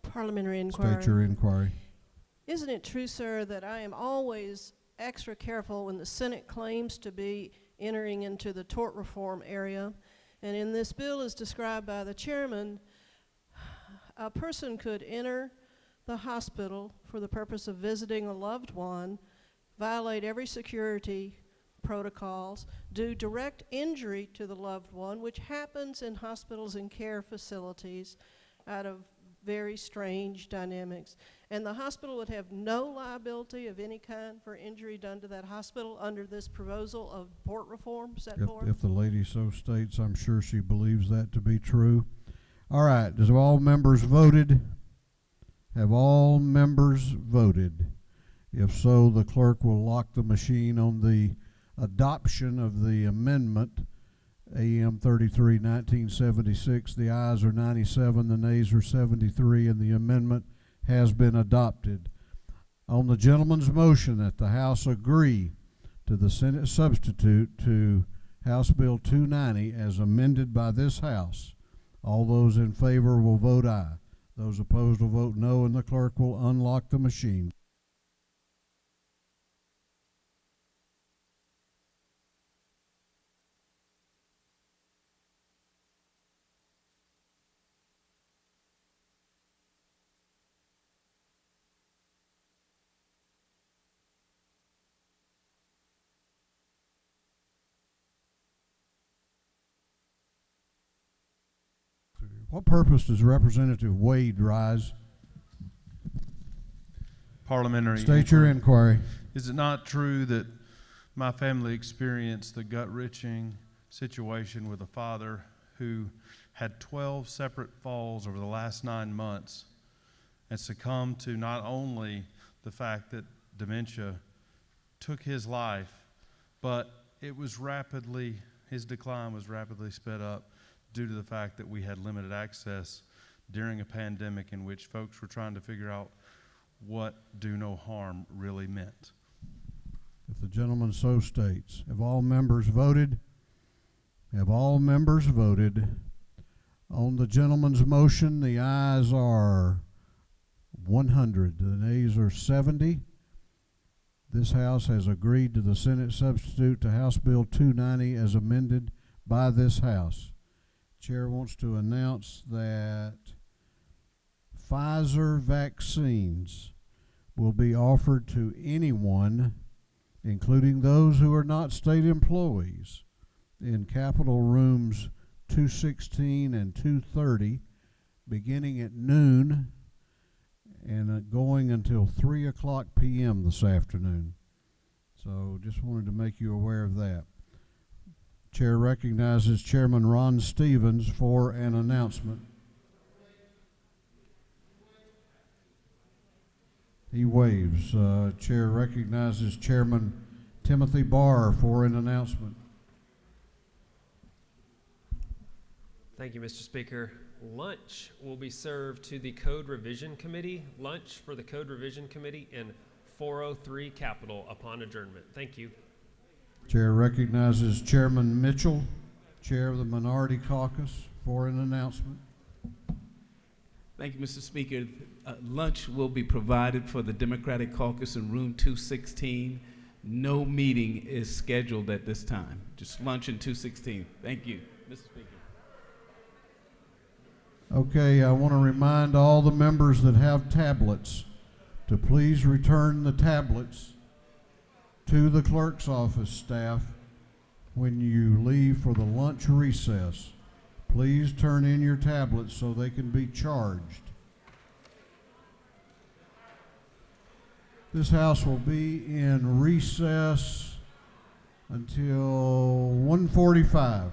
Parliamentary inquiry. State your inquiry. Isn't it true, sir, that I am always extra careful when the Senate claims to be entering into the tort reform area? And in this bill as described by the chairman, a person could enter the hospital for the purpose of visiting a loved one, violate every security protocols, do direct injury to the loved one, which happens in hospitals and care facilities out of very strange dynamics. And the hospital would have no liability of any kind for injury done to that hospital under this proposal of tort reform set forth? If the lady so states, I'm sure she believes that to be true. All right, have all members voted? Have all members voted? If so, the clerk will lock the machine on the adoption of the amendment, AM 33, 1976. The ayes are 97, the nays are 73, and the amendment has been adopted. On the gentleman's motion that the House agree to the Senate substitute to House Bill 290 as amended by this House, all those in favor will vote aye. Those opposed will vote no, and the clerk will unlock the machine. What purpose does Representative Wade rise? Parliamentary State your inquiry. Is it not true that my family experienced the gut-wrenching situation with a father who had 12 separate falls over the last 9 months and succumbed to not only the fact that dementia took his life, but his decline was rapidly sped up due to the fact that we had limited access during a pandemic in which folks were trying to figure out what do no harm really meant. If the gentleman so states. Have all members voted? Have all members voted? On the gentleman's motion, the ayes are 100, the nays are 70. This House has agreed to the Senate substitute to House Bill 290 as amended by this House. Chair wants to announce that Pfizer vaccines will be offered to anyone, including those who are not state employees, in Capitol Rooms 216 and 230, beginning at noon and going until 3 o'clock p.m. this afternoon. So just wanted to make you aware of that. Chair recognizes Chairman Ron Stevens for an announcement. He waives. Chair recognizes Chairman Timothy Barr for an announcement. Thank you, Mr. Speaker. Lunch will be served to the Code Revision Committee. Lunch for the Code Revision Committee in 403 Capitol upon adjournment. Thank you. Chair recognizes Chairman Mitchell, Chair of the Minority Caucus, for an announcement. Thank you, Mr. Speaker. Lunch will be provided for the Democratic Caucus in room 216. No meeting is scheduled at this time. Just lunch in 216. Thank you, Mr. Speaker. Okay, I want to remind all the members that have tablets to please return the tablets to the clerk's office staff when you leave for the lunch recess. Please turn in your tablets so they can be charged. This House will be in recess until 1:45.